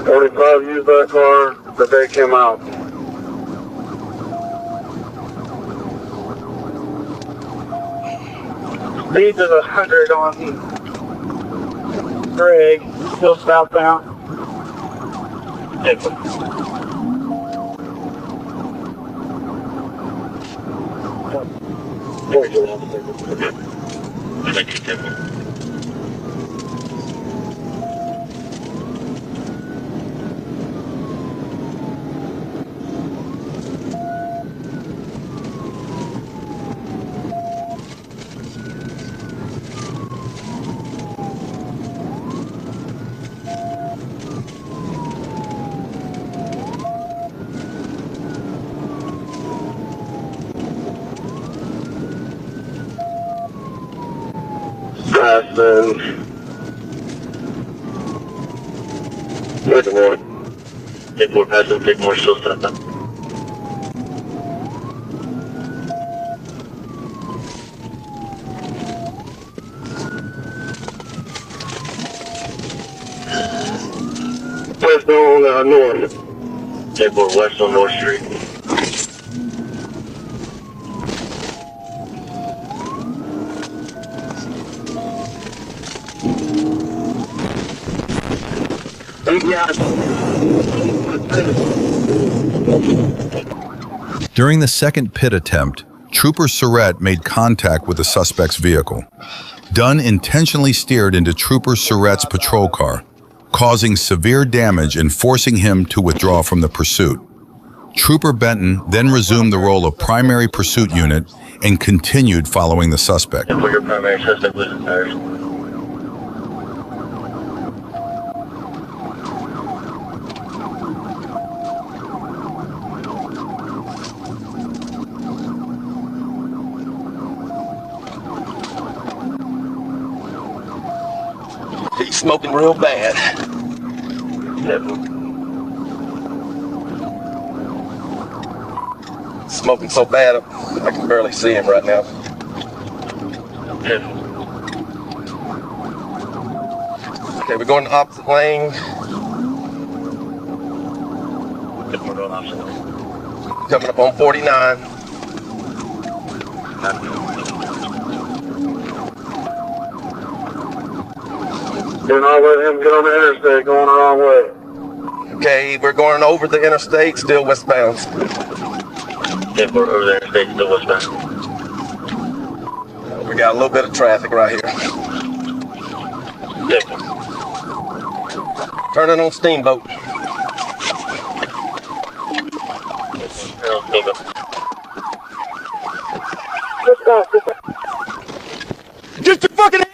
45 used that car, but they came out. Speed is 100 on Greg, still southbound. Thank you, Tim. Weston. Good morning. Take more passing, take more still set up. West on North. Take more west on North Street. During the second pit attempt, Trooper Surratt made contact with the suspect's vehicle. Dunn intentionally steered into Trooper Surratt's patrol car, causing severe damage and forcing him to withdraw from the pursuit. Trooper Benton then resumed the role of primary pursuit unit and continued following the suspect. And for your primary suspect was Paris. He's smoking real bad. Smoking so bad, I can barely see him right now. Okay, we're going the opposite lane. Coming up on 49. Do not let him get on the interstate going the wrong way. Okay, we're going over the interstate, still westbound. Yeah, we're over the interstate, still westbound. We got a little bit of traffic right here. Yeah. Turning on Steamboat.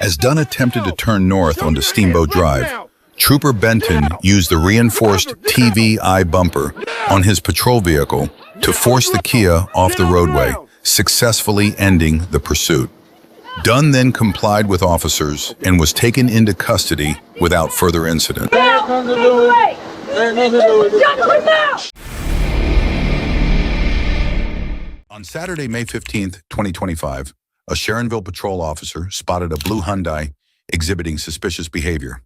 As Dunn attempted to turn north onto Steamboat Drive, Trooper Benton used the reinforced TV eye bumper on his patrol vehicle to force the Kia off the roadway, successfully ending the pursuit. Dunn then complied with officers and was taken into custody without further incident. On Saturday, May 15th, 2025, a Sharonville patrol officer spotted a blue Hyundai exhibiting suspicious behavior.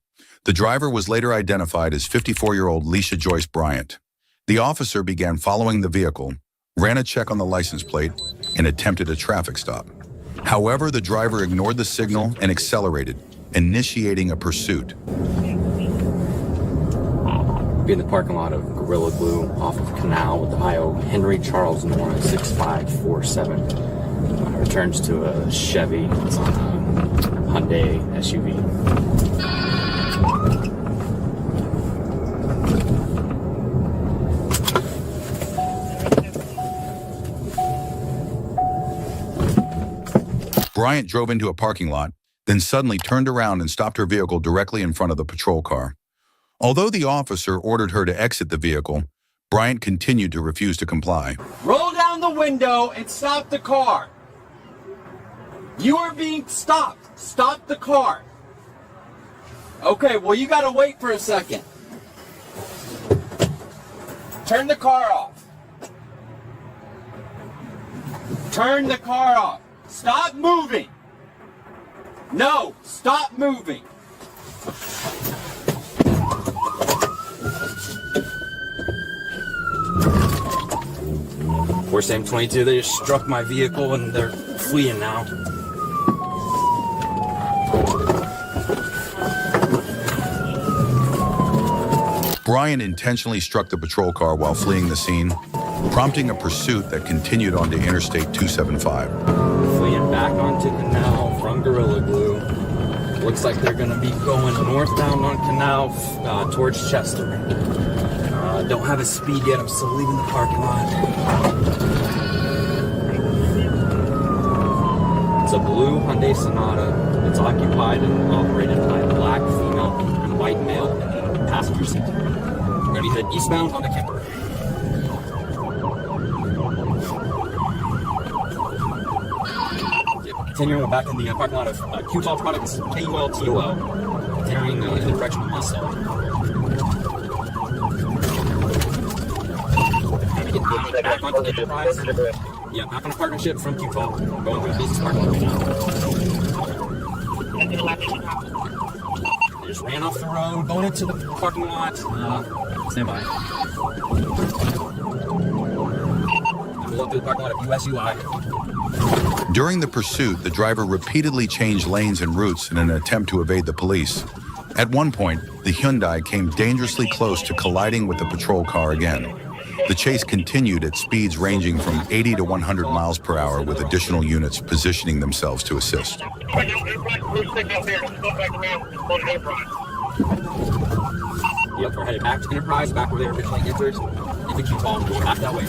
The driver was later identified as 54-year-old Leisha Joyce Bryant. The officer began following the vehicle, ran a check on the license plate, and attempted a traffic stop. However, the driver ignored the signal and accelerated, initiating a pursuit. Be in the parking lot of Gorilla Glue off of Canal with the IO Henry Charles Nora 6547. Returns to a Chevy. It's on a Hyundai SUV. Bryant drove into a parking lot, then suddenly turned around and stopped her vehicle directly in front of the patrol car. Although the officer ordered her to exit the vehicle, Bryant continued to refuse to comply. Roll down the window and stop the car. You are being stopped. Stop the car. Okay, well, you gotta wait for a second. Turn the car off. Turn the car off. Stop moving. No, stop moving. Force M22, they just struck my vehicle and they're fleeing now. Bryant intentionally struck the patrol car while fleeing the scene, prompting a pursuit that continued onto Interstate 275. Fleeing back onto Canal from Gorilla Glue. Looks like they're going to be going northbound on Canal towards Chester. Don't have a speed yet. I'm still leaving the parking lot. It's a blue Hyundai Sonata. It's occupied and operated by a black female and white male in the passenger seat. We're going to head eastbound on the Kemper. continuing, we're back in the parking lot of Q-Tol Products, KULTOL, continuing in the direction of Muscle. Back onto the Enterprise. Yeah, back on a partnership from Q-Tol. Going through the business parking lot right now. They just ran off the road, going into the parking lot. Stand by. Going through the parking lot of USUI. During the pursuit, the driver repeatedly changed lanes and routes in an attempt to evade the police. At one point, the Hyundai came dangerously close to colliding with the patrol car again. The chase continued at speeds ranging from 80 to 100 miles per hour, with additional units positioning themselves to assist. Yep, we're headed back to Enterprise, back where they originally entered. Into Q-Tol, going back that way.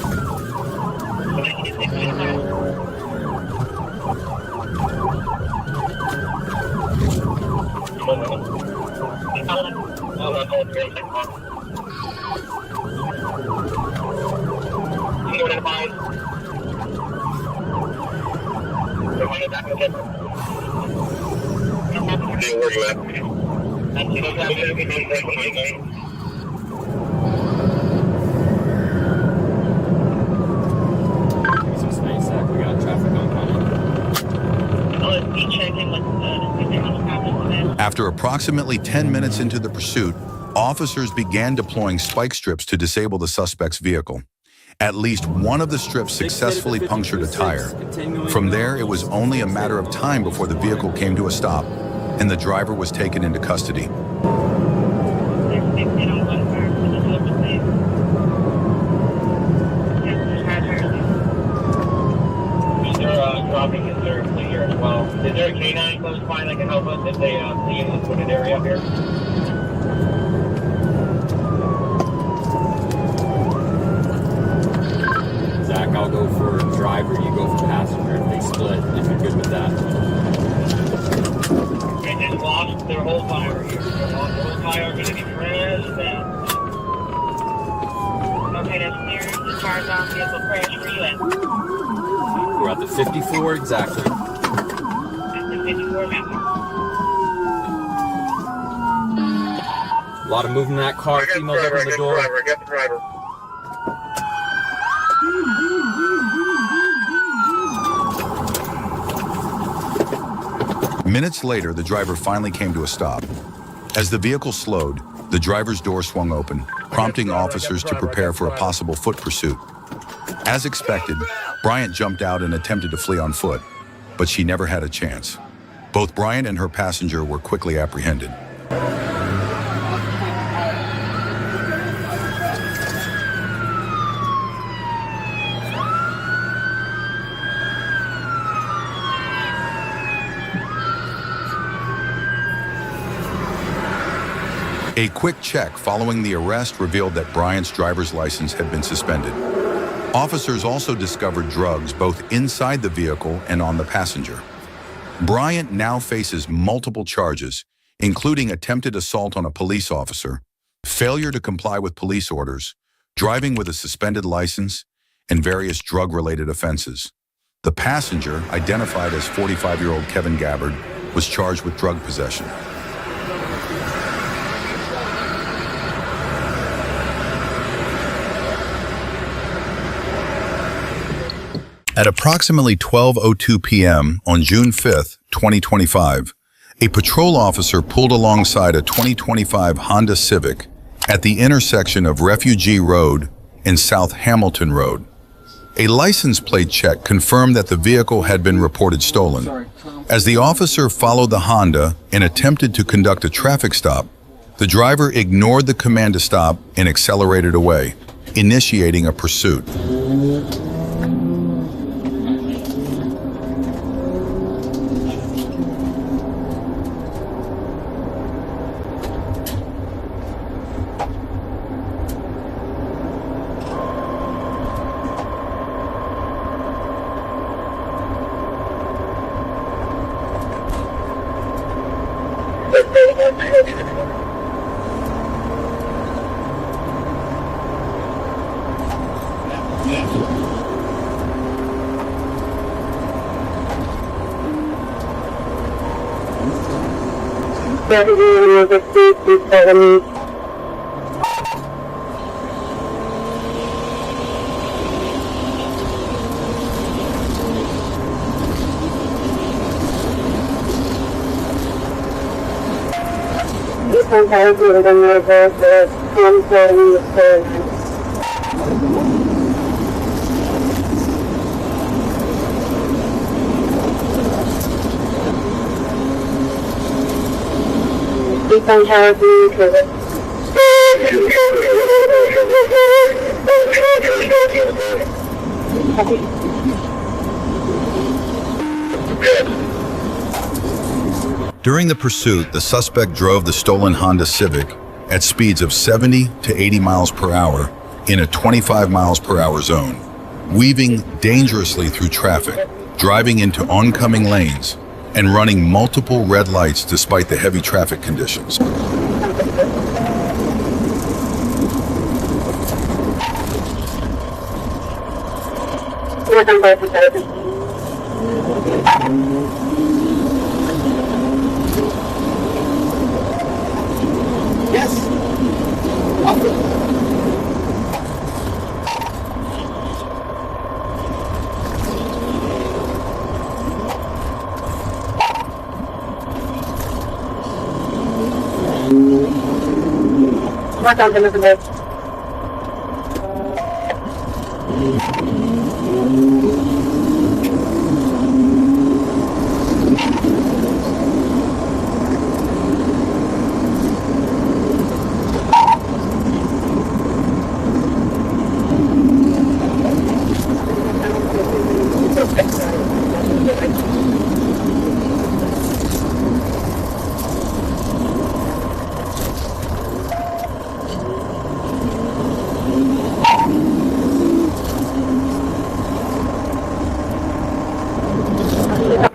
Some space, we got traffic oncoming. After approximately 10 minutes into the pursuit, officers began deploying spike strips to disable the suspect's vehicle. At least one of the strips successfully punctured a tire. From there, it was only a matter of time before the vehicle came to a stop, and the driver was taken into custody. Dropping is there here as well. Is there a K9 close by that can help us if they see in this wooded area up here? Zach, I'll go for driver, you go for passenger if they split, if you're good with that. They just lost their whole fire here. They lost their whole fire, going to be crashed down. Okay, that's clear. The car's on vehicle crash. Where you at? We're at the 54 exactly. At the 54 now. A lot of movement in that car. Females open the door. I got the driver. Minutes later, the driver finally came to a stop. As the vehicle slowed, the driver's door swung open, prompting officers to prepare for a possible foot pursuit. As expected, Bryant jumped out and attempted to flee on foot, but she never had a chance. Both Bryant and her passenger were quickly apprehended. A quick check following the arrest revealed that Bryant's driver's license had been suspended. Officers also discovered drugs both inside the vehicle and on the passenger. Bryant now faces multiple charges, including attempted assault on a police officer, failure to comply with police orders, driving with a suspended license, and various drug-related offenses. The passenger, identified as 45-year-old Kevin Gabbard, was charged with drug possession. At approximately 12:02 p.m. on June 5, 2025, a patrol officer pulled alongside a 2025 Honda Civic at the intersection of Refugee Road and South Hamilton Road. A license plate check confirmed that the vehicle had been reported stolen. As the officer followed the Honda and attempted to conduct a traffic stop, the driver ignored the command to stop and accelerated away, initiating a pursuit. During the pursuit, the suspect drove the stolen Honda Civic at speeds of 70 to 80 miles per hour in a 25 miles per hour zone, weaving dangerously through traffic, driving into oncoming lanes, and running multiple red lights despite the heavy traffic conditions.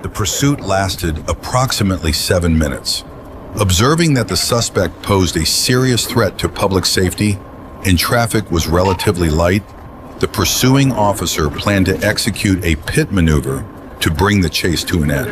The pursuit lasted approximately 7 minutes. Observing that the suspect posed a serious threat to public safety and traffic was relatively light, the pursuing officer planned to execute a pit maneuver to bring the chase to an end.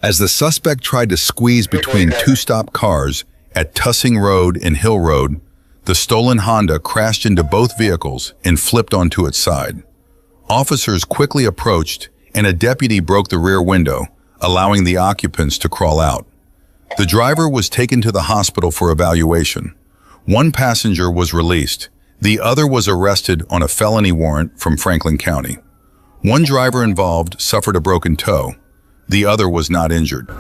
As the suspect tried to squeeze between two stopped cars at Tussing Road and Hill Road, the stolen Honda crashed into both vehicles and flipped onto its side. Officers quickly approached and a deputy broke the rear window, allowing the occupants to crawl out. The driver was taken to the hospital for evaluation. One passenger was released. The other was arrested on a felony warrant from Franklin County. One driver involved suffered a broken toe. The other was not injured.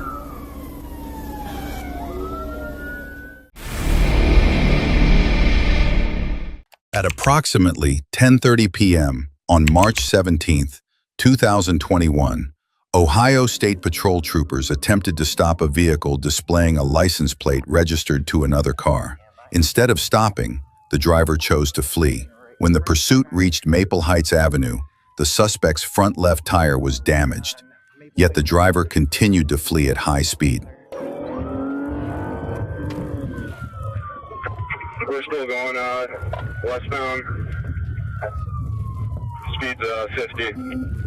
At approximately 10:30 p.m. on March 17, 2021, Ohio State Patrol troopers attempted to stop a vehicle displaying a license plate registered to another car. Instead of stopping, the driver chose to flee. When the pursuit reached Maple Heights Avenue, the suspect's front left tire was damaged, yet the driver continued to flee at high speed. We're still going westbound. Speed's 50.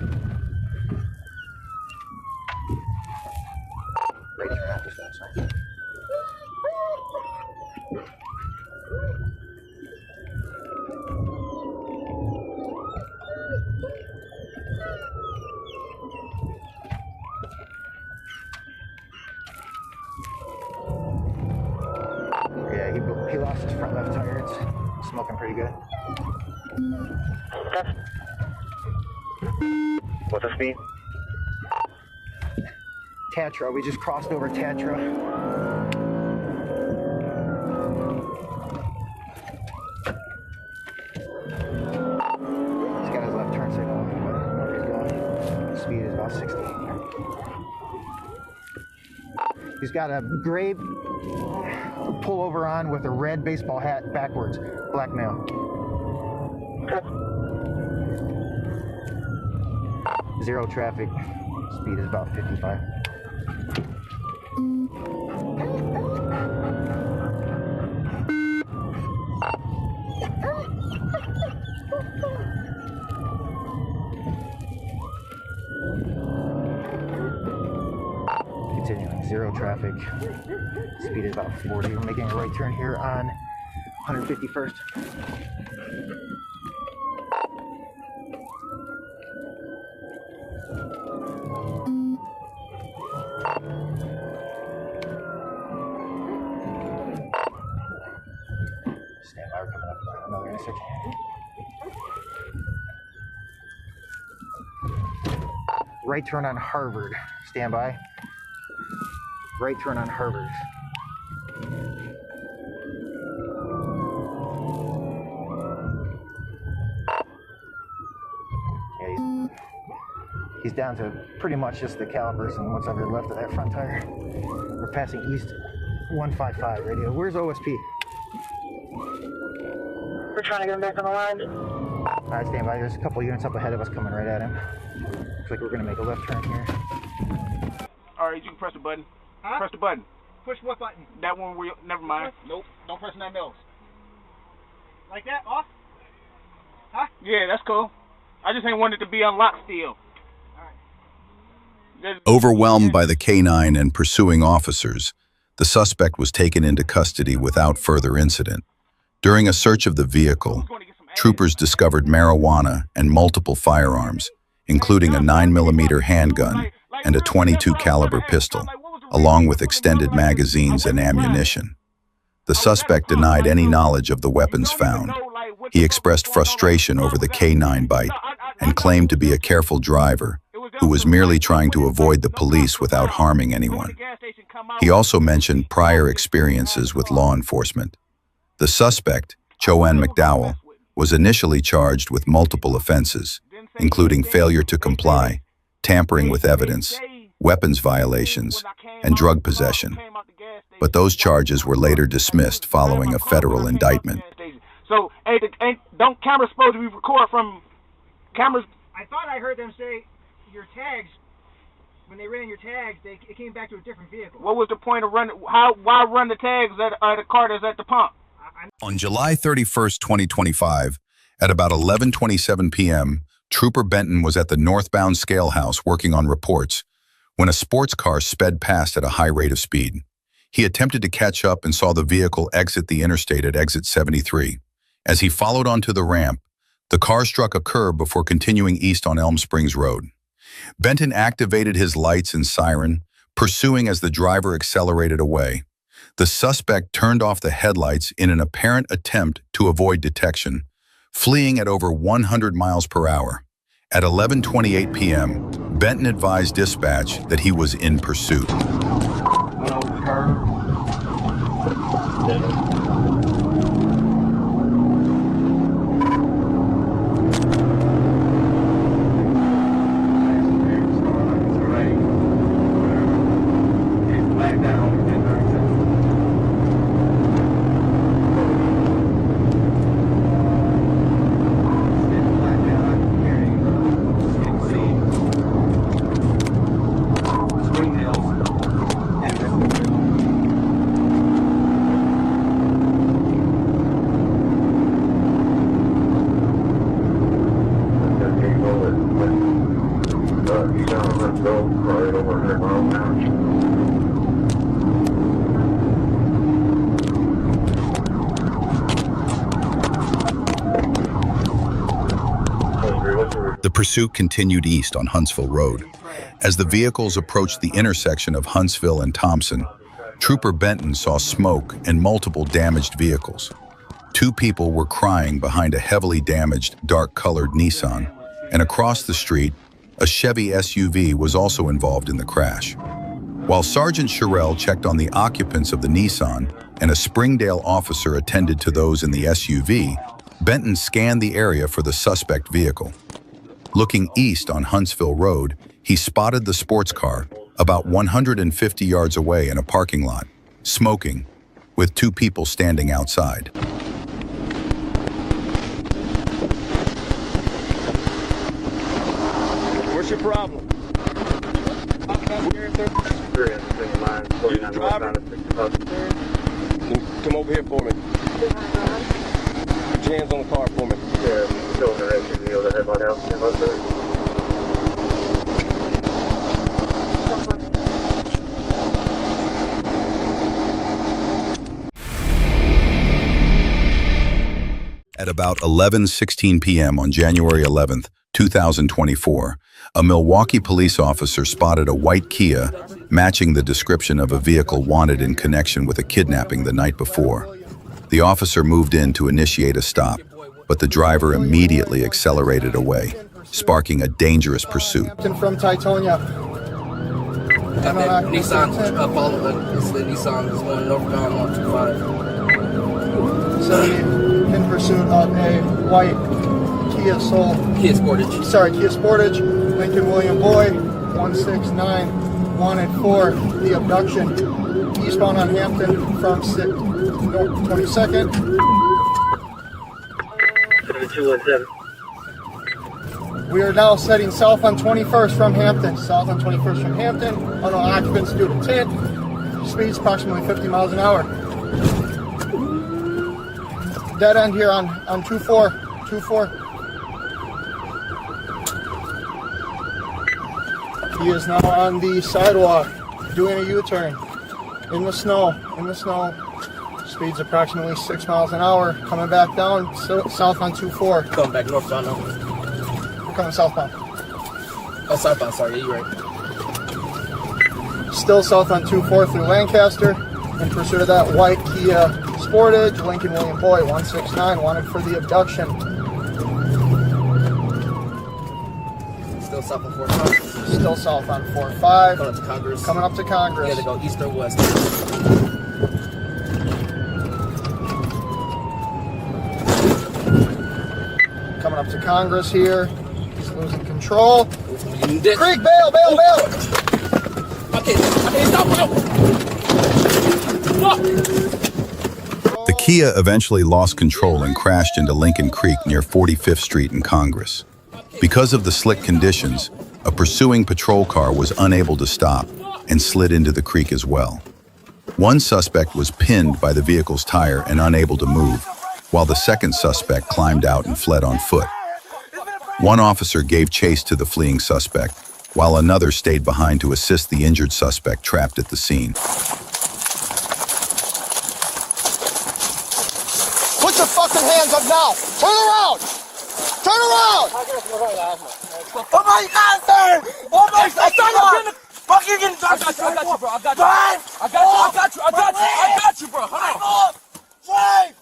smoking pretty good. What's the speed? Tatra, we just crossed over Tatra. He's got his left turn signal on, but I don't know where he's going. His speed is about 60. He's got a gray pullover on with a red baseball hat backwards. Black male. Zero traffic. Speed is about 55. Continuing, zero traffic. Speed is about 40. We're making a right turn here on 151st. Stand by, we're coming up to another intersection. Right turn on Harvard. Stand by. Right turn on Harvard. Yeah, he's down to pretty much just the calipers and what's ever left of that front tire. We're passing east 155 radio. Where's OSP? We're trying to get him back on the line. All right, stand by. There's a couple units up ahead of us coming right at him. Looks like we're going to make a left turn here. All right, you can press the button. Huh? Press the button. Push what button? That one where never mind. Nope. Don't press none of those. Like that? Off? Huh? Yeah, that's cool. I just ain't wanted to be unlocked still. Overwhelmed by the K-9 and pursuing officers, the suspect was taken into custody without further incident. During a search of the vehicle, troopers discovered marijuana and multiple firearms, including a 9mm handgun and a .22 caliber pistol, along with extended magazines and ammunition. The suspect denied any knowledge of the weapons found. He expressed frustration over the K-9 bite and claimed to be a careful driver who was merely trying to avoid the police without harming anyone. He also mentioned prior experiences with law enforcement. The suspect, Joanne McDowell, was initially charged with multiple offenses, including failure to comply, tampering with evidence, weapons violations, and drug possession. But those charges were later dismissed following a federal indictment. So, don't cameras supposed to be recorded from cameras? I thought I heard them say your tags, when they ran your tags, it came back to a different vehicle. What was the point of running? Why run the tags at the car that's at the pump? On July 31st, 2025, at about 11:27 p.m., Trooper Benton was at the northbound scale house working on reports when a sports car sped past at a high rate of speed. He attempted to catch up and saw the vehicle exit the interstate at exit 73. As he followed onto the ramp, the car struck a curb before continuing east on Elm Springs Road. Benton activated his lights and siren, pursuing as the driver accelerated away. The suspect turned off the headlights in an apparent attempt to avoid detection, fleeing at over 100 miles per hour. At 11:28 p.m., Benton advised dispatch that he was in pursuit. The pursuit continued east on Huntsville Road. As the vehicles approached the intersection of Huntsville and Thompson, Trooper Benton saw smoke and multiple damaged vehicles. Two people were crying behind a heavily damaged, dark-colored Nissan, and across the street, a Chevy SUV was also involved in the crash. While Sergeant Sherrill checked on the occupants of the Nissan and a Springdale officer attended to those in the SUV, Benton scanned the area for the suspect vehicle. Looking east on Huntsville Road, he spotted the sports car about 150 yards away in a parking lot, smoking, with two people standing outside. What's your problem? Come over here for me. Put your hands on the car for me. Yeah, still in the SUV over the headlight out. At about 11:16 p.m. on January 11th, 2024, a Milwaukee police officer spotted a white Kia matching the description of a vehicle wanted in connection with a kidnapping the night before. The officer moved in to initiate a stop, but the driver immediately accelerated away, sparking a dangerous pursuit. From Titonia. Nissan, following. It's the Nissan is going northbound 125. So in pursuit of a white Kia Soul. Kia Sportage. Sorry, Kia Sportage. Lincoln William Boy, 169, wanted for the abduction. Eastbound on Hampton from 22nd. 7217. We are now setting south on 21st from Hampton. South on 21st from Hampton. Unknown occupants due to tint. Speeds approximately 50 miles an hour. Dead end here on 24. 24. He is now on the sidewalk doing a U-turn in the snow. Speeds approximately 6 miles an hour. Coming back down south on 24. Going back northbound now. We're coming southbound. Oh, southbound, sorry, yeah, you're right. Still south on 24 through Lancaster. In pursuit of that white Kia Sportage, Lincoln William Boy, 169, wanted for the abduction. Still south on 45. Still south on 45. Coming up to Congress. Coming up to Congress. Yeah, they go east or west. Coming up to Congress here. He's losing control. Creek, bail, bail, bail! Okay, stop, no! The Kia eventually lost control and crashed into Lincoln Creek near 45th Street in Congress. Because of the slick conditions, a pursuing patrol car was unable to stop and slid into the creek as well. One suspect was pinned by the vehicle's tire and unable to move, while the second suspect climbed out and fled on foot. One officer gave chase to the fleeing suspect, while another stayed behind to assist the injured suspect trapped at the scene. Put your fucking hands up now! Turn around! Turn around! Oh my God, sir! Oh my God, sir! Fuck you getting I got you, bro. I got you, bro. Hold on. Drive!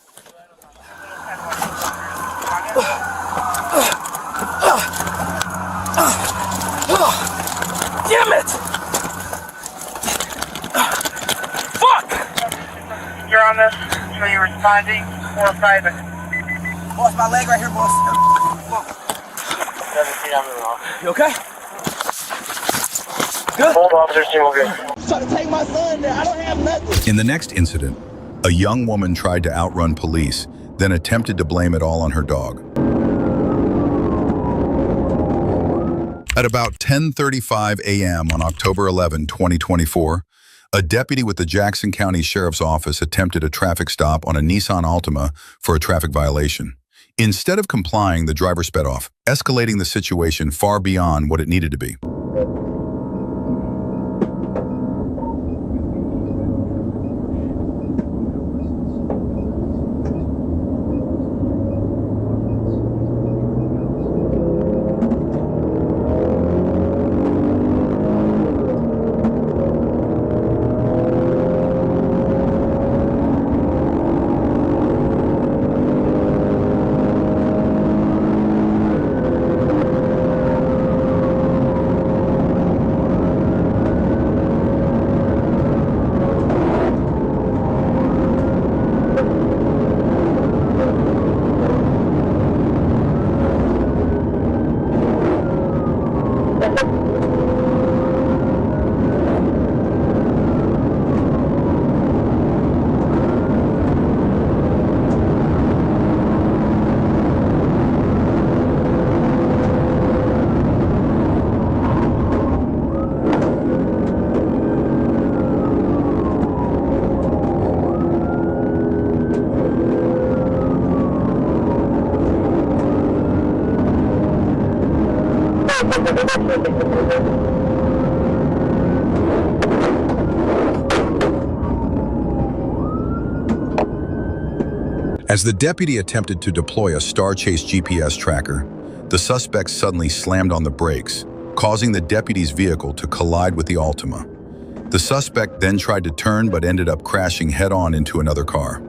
Damn it! Fuck! You're on this, so you're responding or private. Boss, my leg right here, boss. You okay? Good? Both officers seem okay. Trying to take my son there. I don't have nothing. In the next incident, a young woman tried to outrun police, then attempted to blame it all on her dog. At about 10:35 a.m. on October 11, 2024, a deputy with the Jackson County Sheriff's Office attempted a traffic stop on a Nissan Altima for a traffic violation. Instead of complying, the driver sped off, escalating the situation far beyond what it needed to be. As the deputy attempted to deploy a Star Chase GPS tracker, the suspect suddenly slammed on the brakes, causing the deputy's vehicle to collide with the Altima. The suspect then tried to turn but ended up crashing head-on into another car.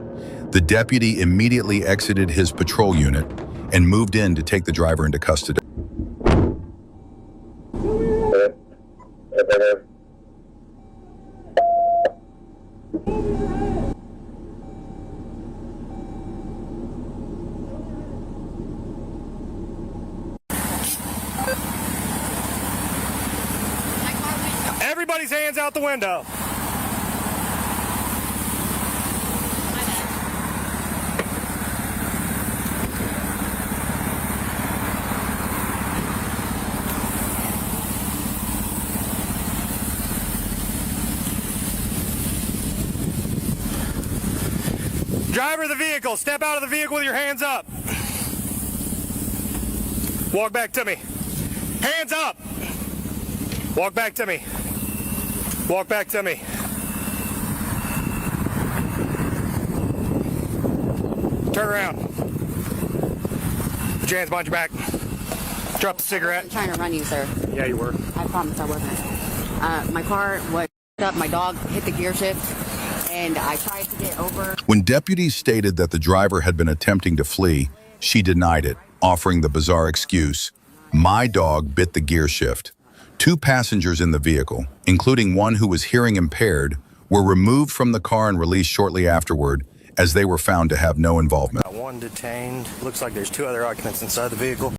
The deputy immediately exited his patrol unit and moved in to take the driver into custody. Everybody's hands out the window. Driver of the vehicle, step out of the vehicle with your hands up. Walk back to me. Hands up. Walk back to me. Walk back to me. Turn around. Put your hands behind your back. Drop the cigarette. I'm trying to run you, sir. Yeah, you were. I promise I wasn't. My car was up. My dog hit the gear shift, and I tried to get over. When deputies stated that the driver had been attempting to flee, she denied it, offering the bizarre excuse, "My dog bit the gear shift." 2 passengers in the vehicle, including one who was hearing impaired, were removed from the car and released shortly afterward, as they were found to have no involvement. One detained. Looks like there's 2 other occupants inside the vehicle.